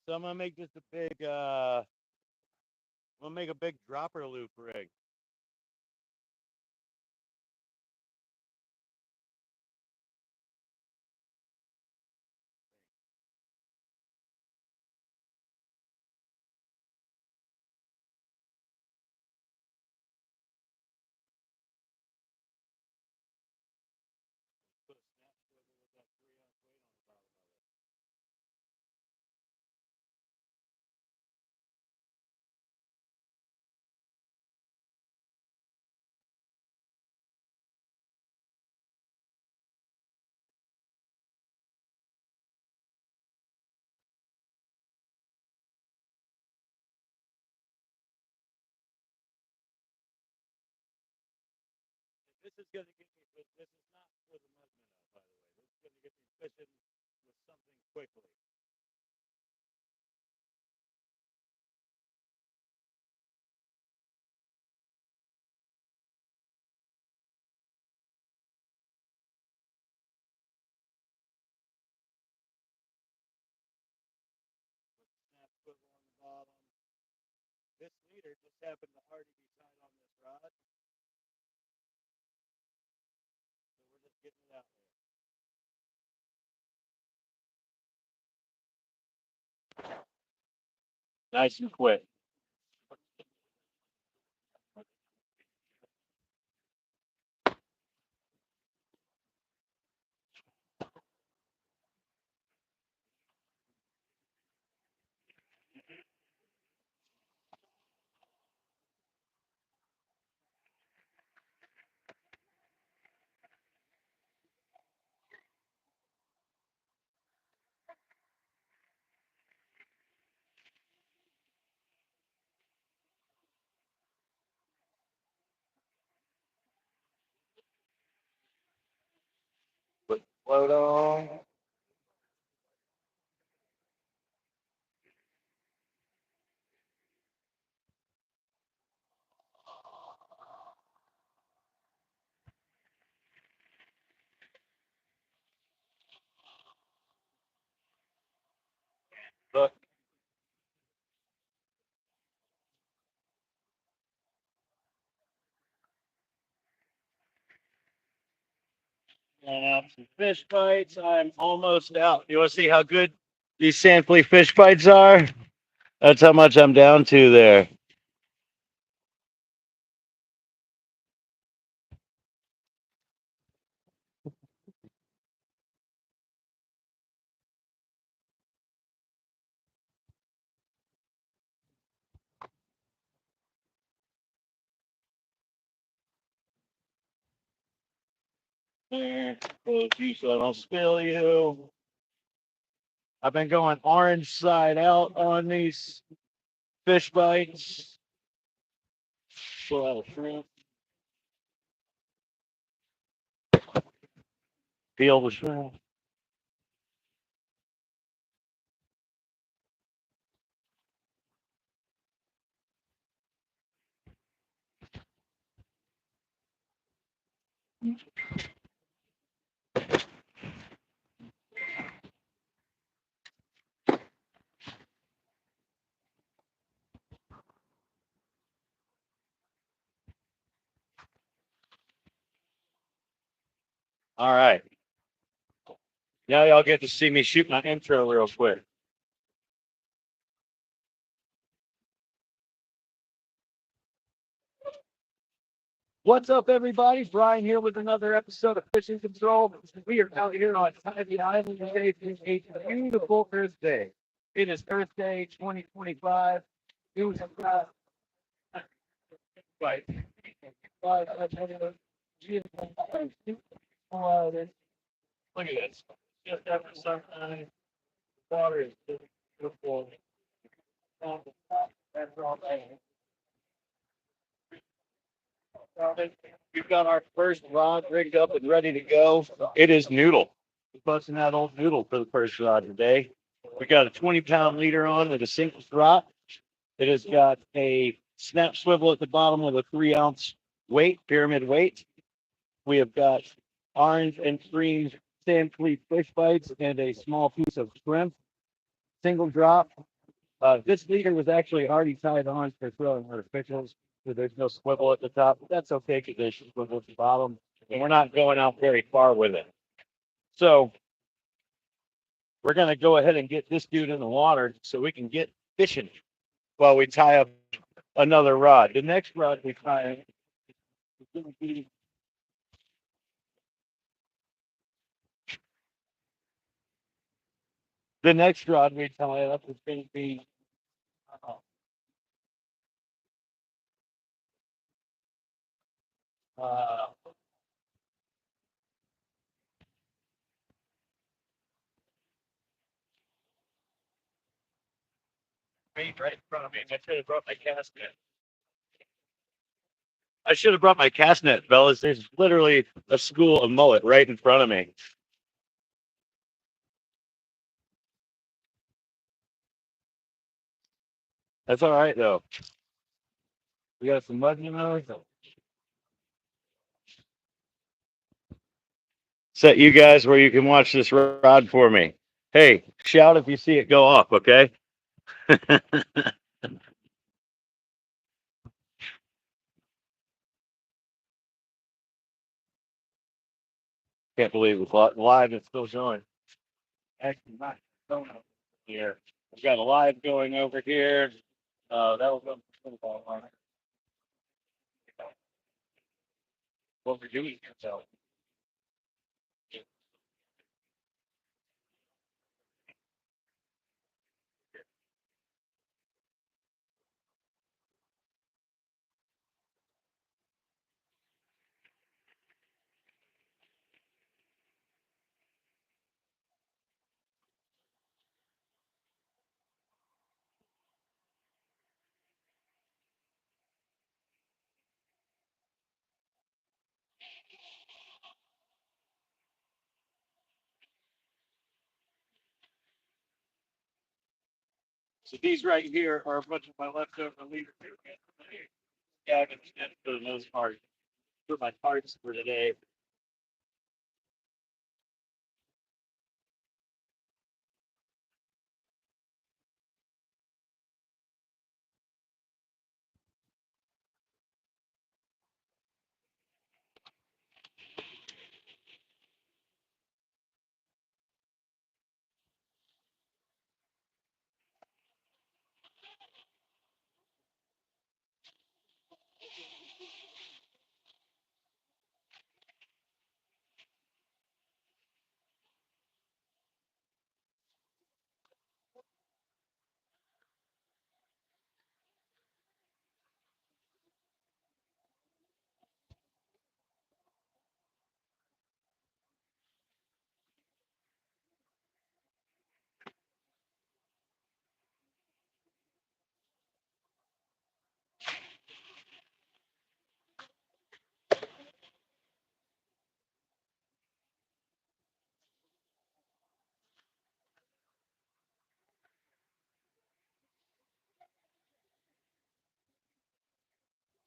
So I'm gonna make just a big I'm gonna make a big dropper loop rig. Put a snap swivel with that 3-ounce weight on the bottom of it. This is gonna get me. This is not for the mud minnow, by the way. This is gonna get me fishing with something quickly. Snap swivel on the bottom. This leader just happened to already be tied on this rod, so we're just getting it out there. Nice and quick. Put float on. Look. Some fish bites. I'm almost out. You want to see how good these sand flea fish bites are? That's how much I'm down to there. So I don't spill you. I've been going orange side out on these fish bites. Pull out a shrimp. Peel the shrimp. All right. Now y'all get to see me shoot my intro real quick. What's up, everybody? Brian here with another episode of Fishing Control. We are out here on Tybee Island today. It's a beautiful Earth Day. It is Earth Day 2025. It was right. Look at this. Just after sunrise, water is just beautiful. That's all day. gentlemen, we've got our first rod rigged up and ready to go. It is Noodle. We're busting out old Noodle for the first rod today. We got a 20-pound leader on with a single drop. It has got a snap swivel at the bottom with a 3-ounce weight, pyramid weight. We have got orange and green sand fleet fish bites and a small piece of shrimp. Single drop. This leader was actually already tied on for throwing artificials, so there's no swivel at the top. But that's okay because there's a swivel at the bottom, and we're not going out very far with it. So we're going to go ahead and get this dude in the water so we can get fishing while we tie up another rod. The next rod we tie is going to be the next rod we tie up is going to be uh, right in front of me. I should have brought my cast net. I should have brought my cast net, fellas. There's literally a school of mullet right in front of me. That's all right though. We got some mud in those. Set you guys where you can watch this rod for me. Hey, shout if you see it go off, okay? Can't believe it's live. It's still showing. Actually, not showing up here. We've got a live going over here. That will go football on it. What we're doing here, so. So these right here are a bunch of my leftover leader. Yeah, I'm gonna for the most part for my parts for today.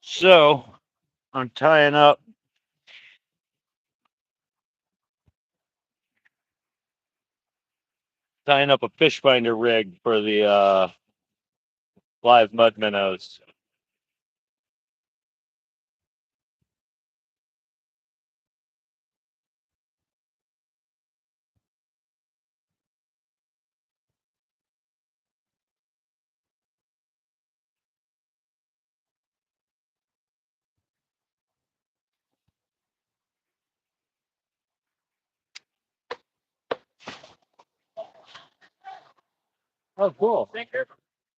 So I'm tying up a fish finder rig for the live mud minnows. Oh, cool. Thank you.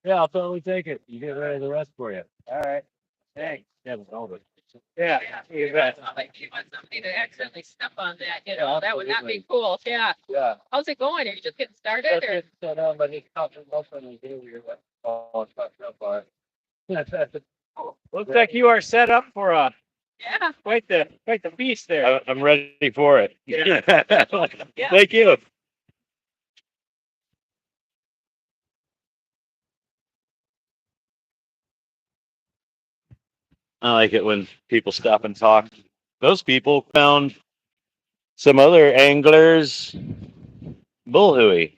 Yeah, I'll totally take it. You get ready the rest for you. All right. Thanks. Yeah, yeah, you bet. Like you want somebody to accidentally step on that, that would not be cool. Yeah. Yeah. How's it going? Are you just getting started or? So no, but he's talking about something here. Oh, it's not so far. Looks like you are set up for a Yeah. Quite the beast there. I'm ready for it. Yeah. Yeah. Thank you. I like it when people stop and talk. Those people found some other anglers bullhooey.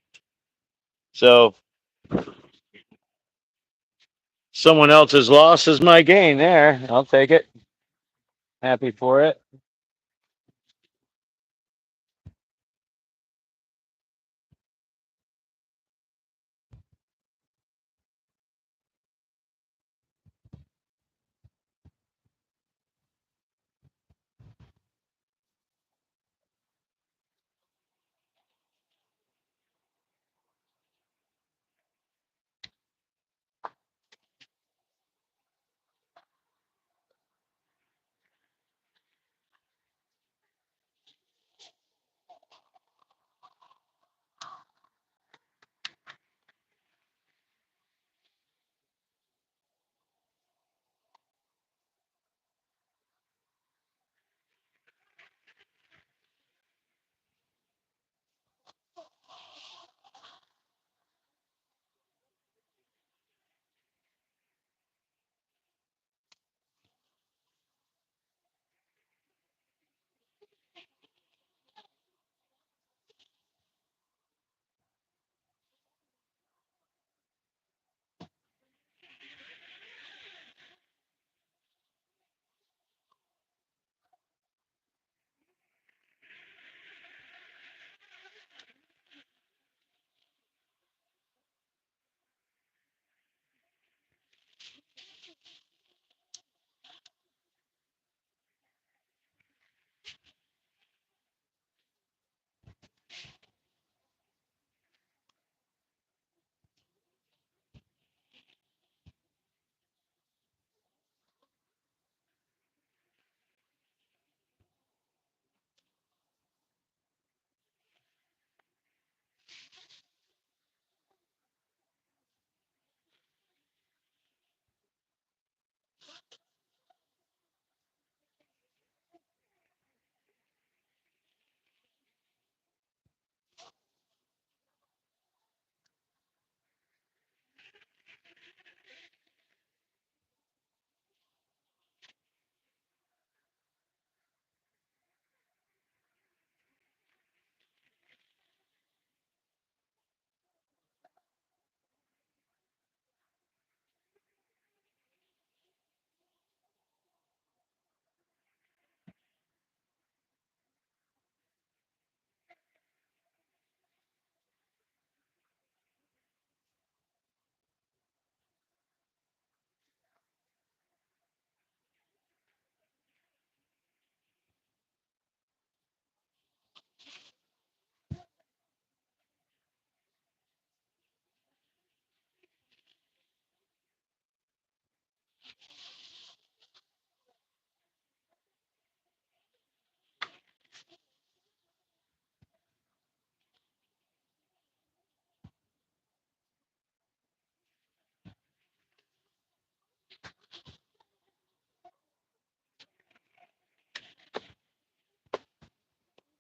So someone else's loss is my gain there. I'll take it. Happy for it.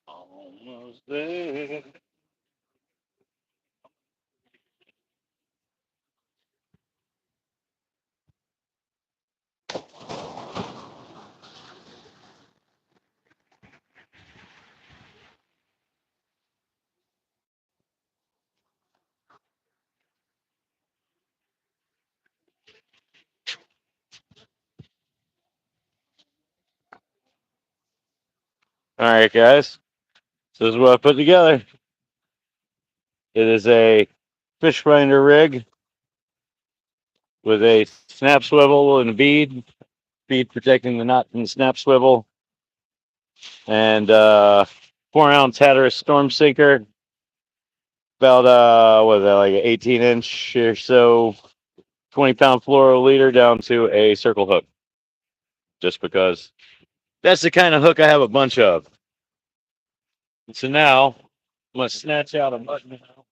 Almost there. All right, guys. So this is what I put together. It is a fish finder rig with a snap swivel and a bead protecting the knot from the snap swivel, and 4-ounce Hatteras storm sinker, about what is that, like an 18-inch or so, 20-pound fluoro leader down to a circle hook, just because that's the kind of hook I have a bunch of. So now I'm gonna snatch out a button now.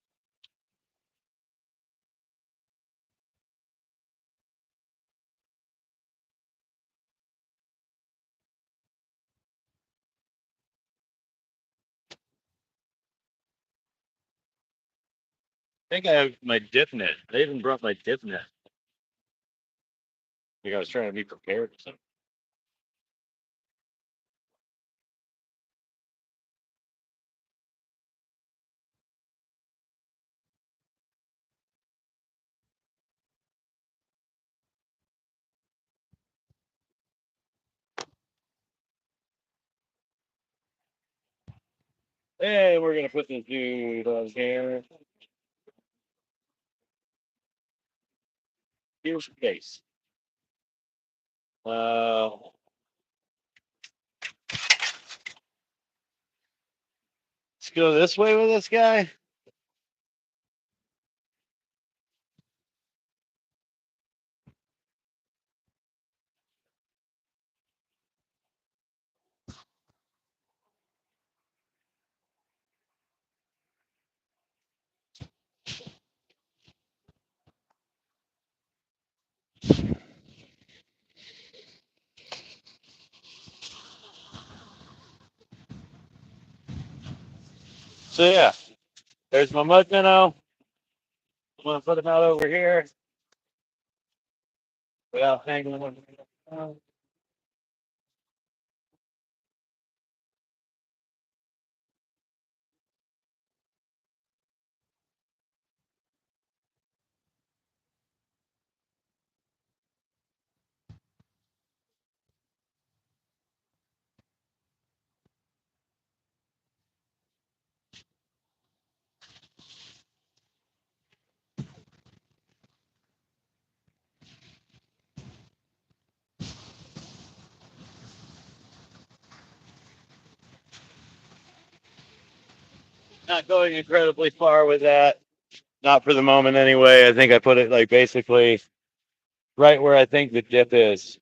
think I have my dip net. I even brought my dip net. I think I was trying to be prepared or something. Hey, we're gonna put this dude on here. Here's the case. Let's go this way with this guy. So yeah, there's my mud minnow. I'm gonna put him out over here without hanging him. Not going incredibly far with that. Not for the moment anyway. I think I put it like basically right where I think the dip is,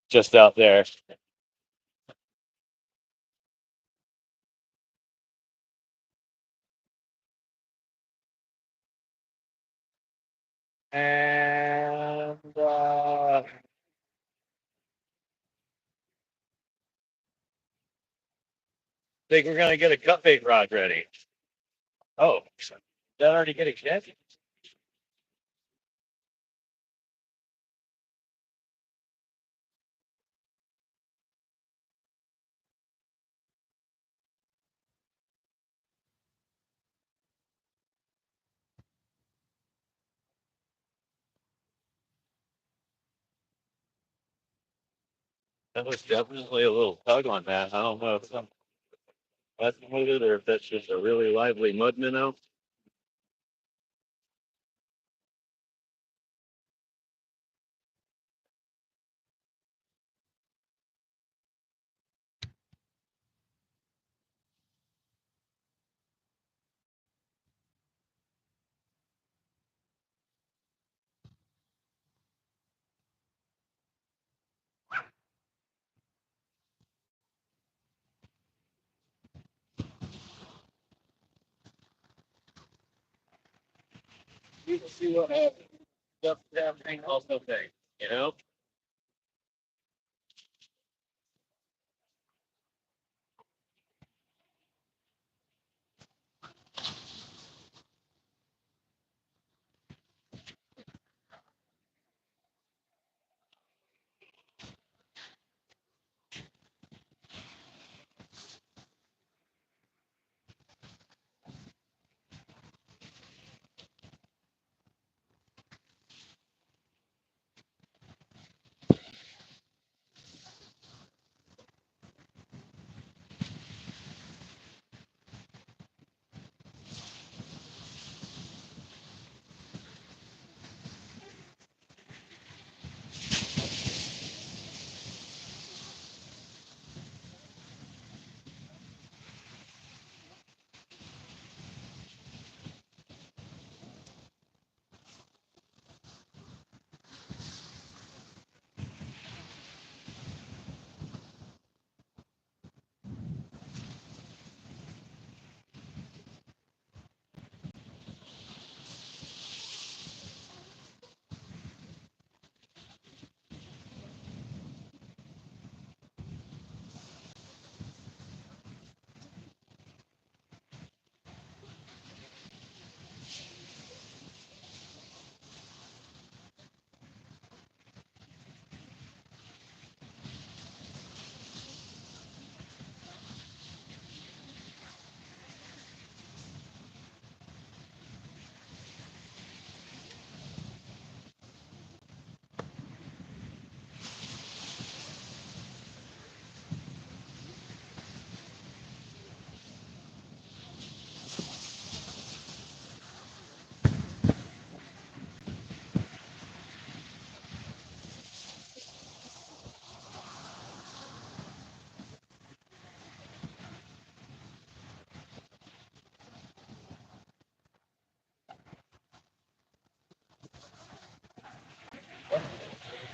just out there. And think we're gonna get a cut bait rod ready. Oh, did that already get extended? That was definitely a little tug on that. I don't know if I'm messing with it or if that's just a really lively mud minnow. You can see what happens. Stuff that thing also thing, you know?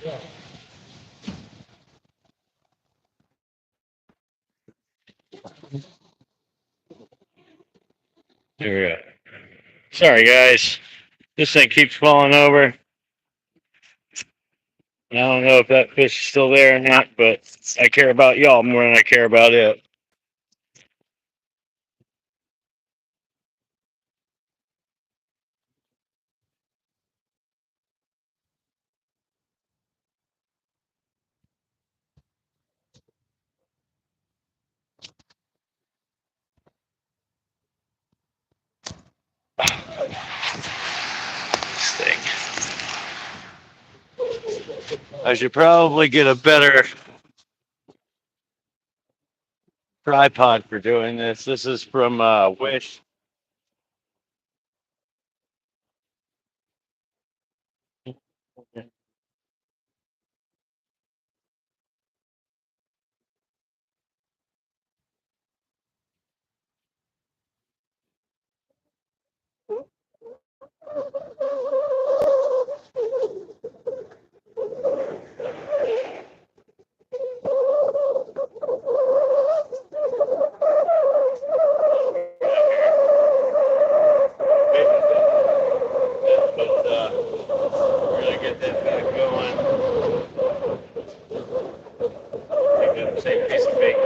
There we go. Sorry, guys. This thing keeps falling over. I don't know if that fish is still there or not, but I care about y'all more than I care about it. This thing. I should probably get a better tripod for doing this. This is from Wish. Really get that back going. Take the same piece of bait.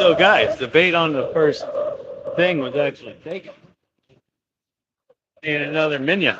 So guys, the bait on the first thing was actually taken. And another minion.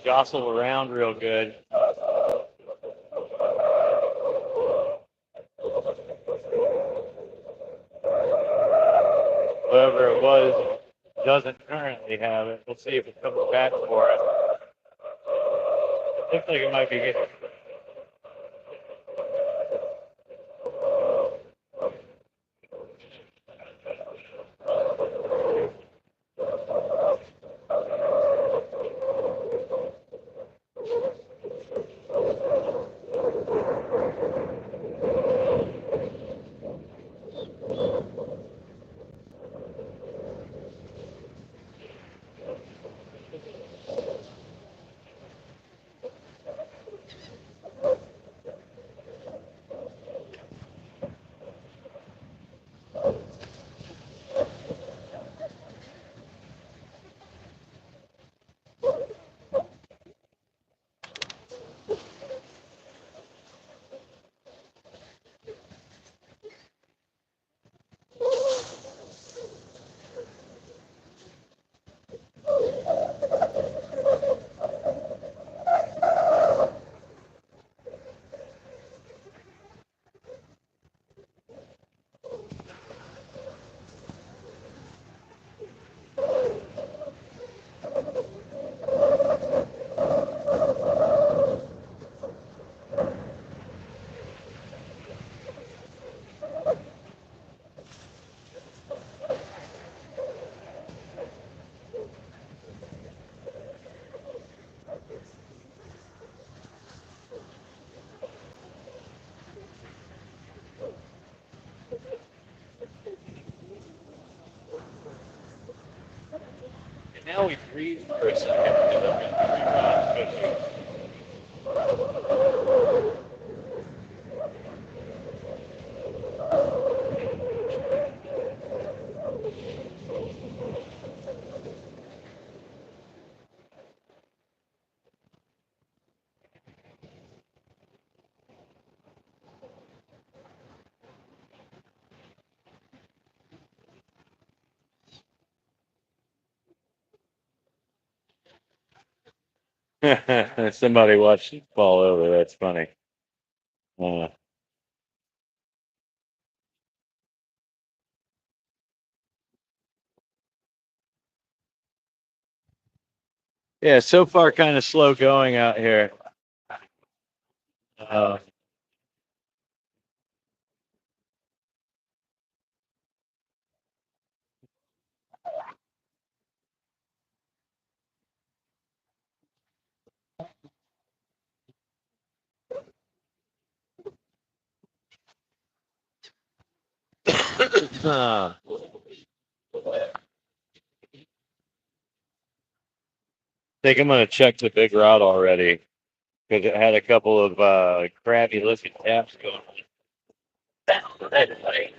Jostle around real good. Whoever it was doesn't currently have it. We'll see if it comes back for it. Looks like it might be getting. And now we breathe for a second because I'm going to reroute fishing. Somebody watched it fall over. That's funny. Uh, yeah, so far kind of slow going out here. Uh, I think I'm gonna check the big rod already because it had a couple of crabby looking taps going on.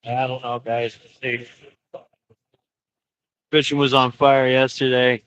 I don't know, guys. Let's see. Fishing was on fire yesterday.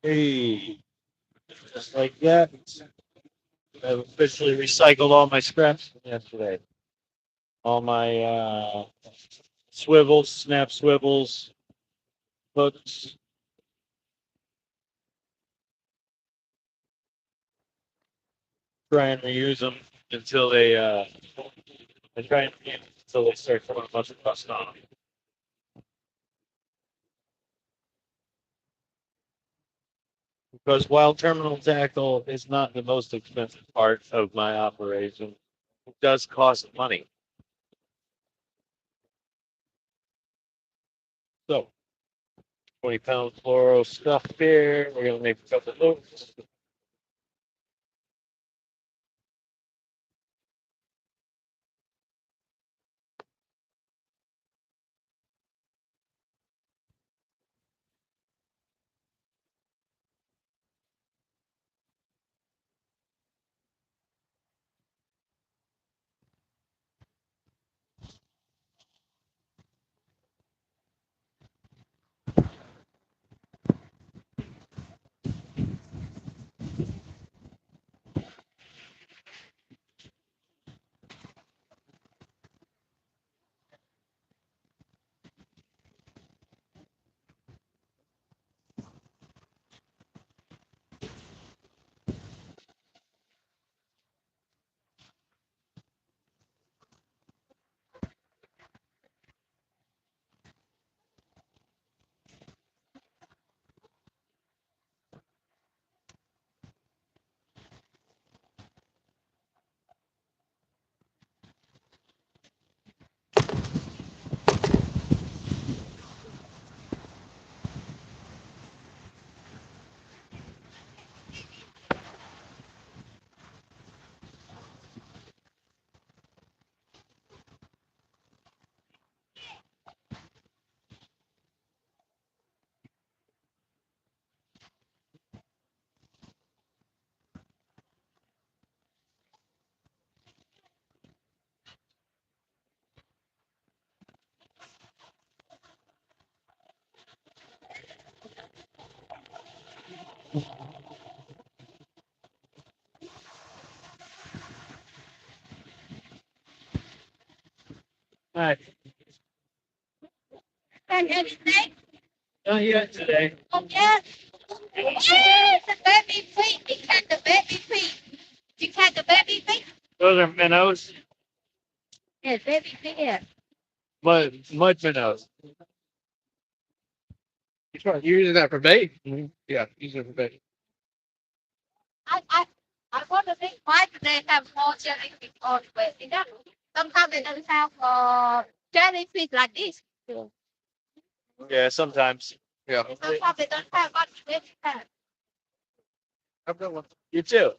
Hey, just like that. I've officially recycled all my scraps from yesterday. All my swivels, snap swivels, hooks. Try and reuse them until they I try and reuse them until they start throwing a bunch of rust on them. Because while terminal tackle is not the most expensive part of my operation, it does cost money. So 20-pound fluoro stuff here. We're gonna make a couple loops. Hi. And anything? Not yet today. Oh, yeah. Yes, the baby feet. You catch the baby feet. You catch the baby feet? Those are minnows. Yes, baby feet. Yeah. Mud minnows. You're using that for bait? Yeah, using it for bait. I, I, I want to think why do they have more jellyfish on the way? You know, sometimes they don't have jellyfish like this. Yeah, sometimes. Yeah. Sometimes they don't have much fish. I've got one. You too.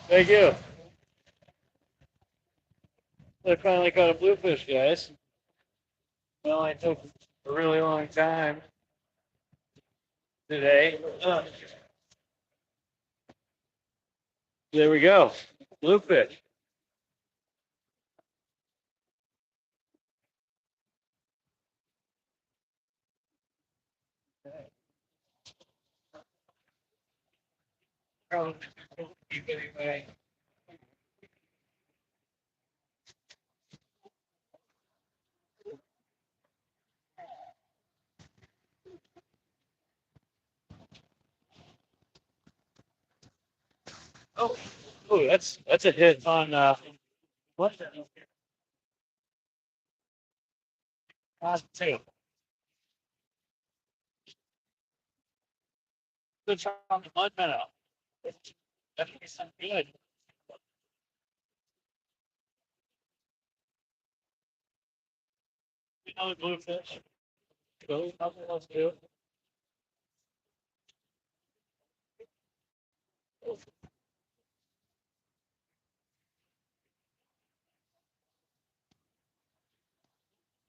Thank you. I finally caught a bluefish, guys. Well, I took a really long time today. There we go. Bluefish. Oh, that's a hit on what the two. Good shot on the mud minnow. Definitely some good. Another bluefish. Go, nothing else to do.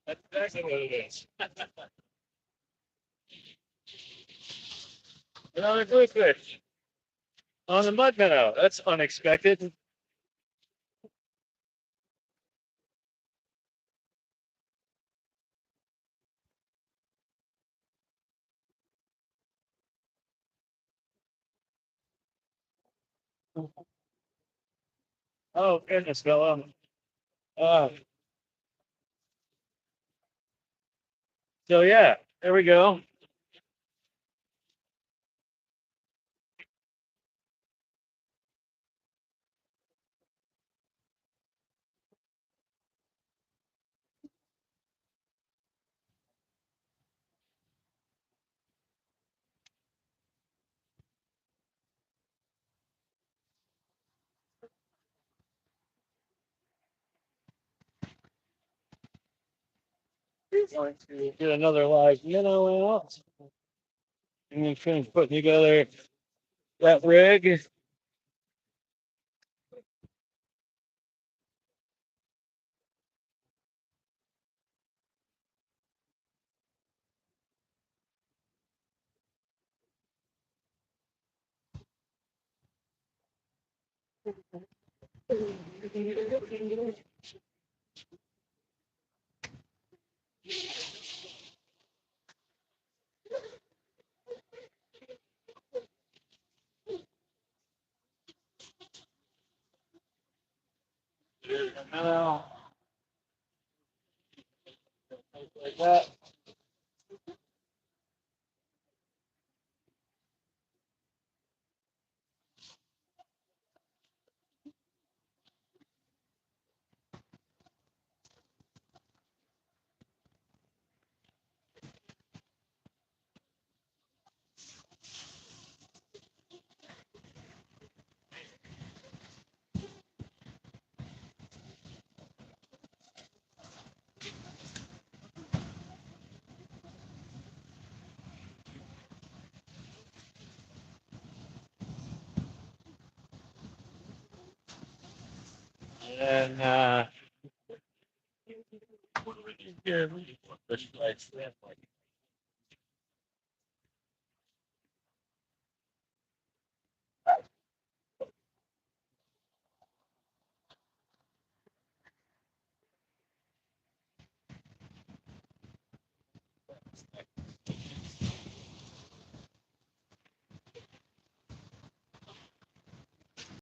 That's exactly what it is. Another bluefish on the mud minnow. That's unexpected. Oh goodness, fella. Uh, so yeah, there we go. Going to get another live minnow out. And then finish putting together that rig. Minnow. Like that. And here, fish lights.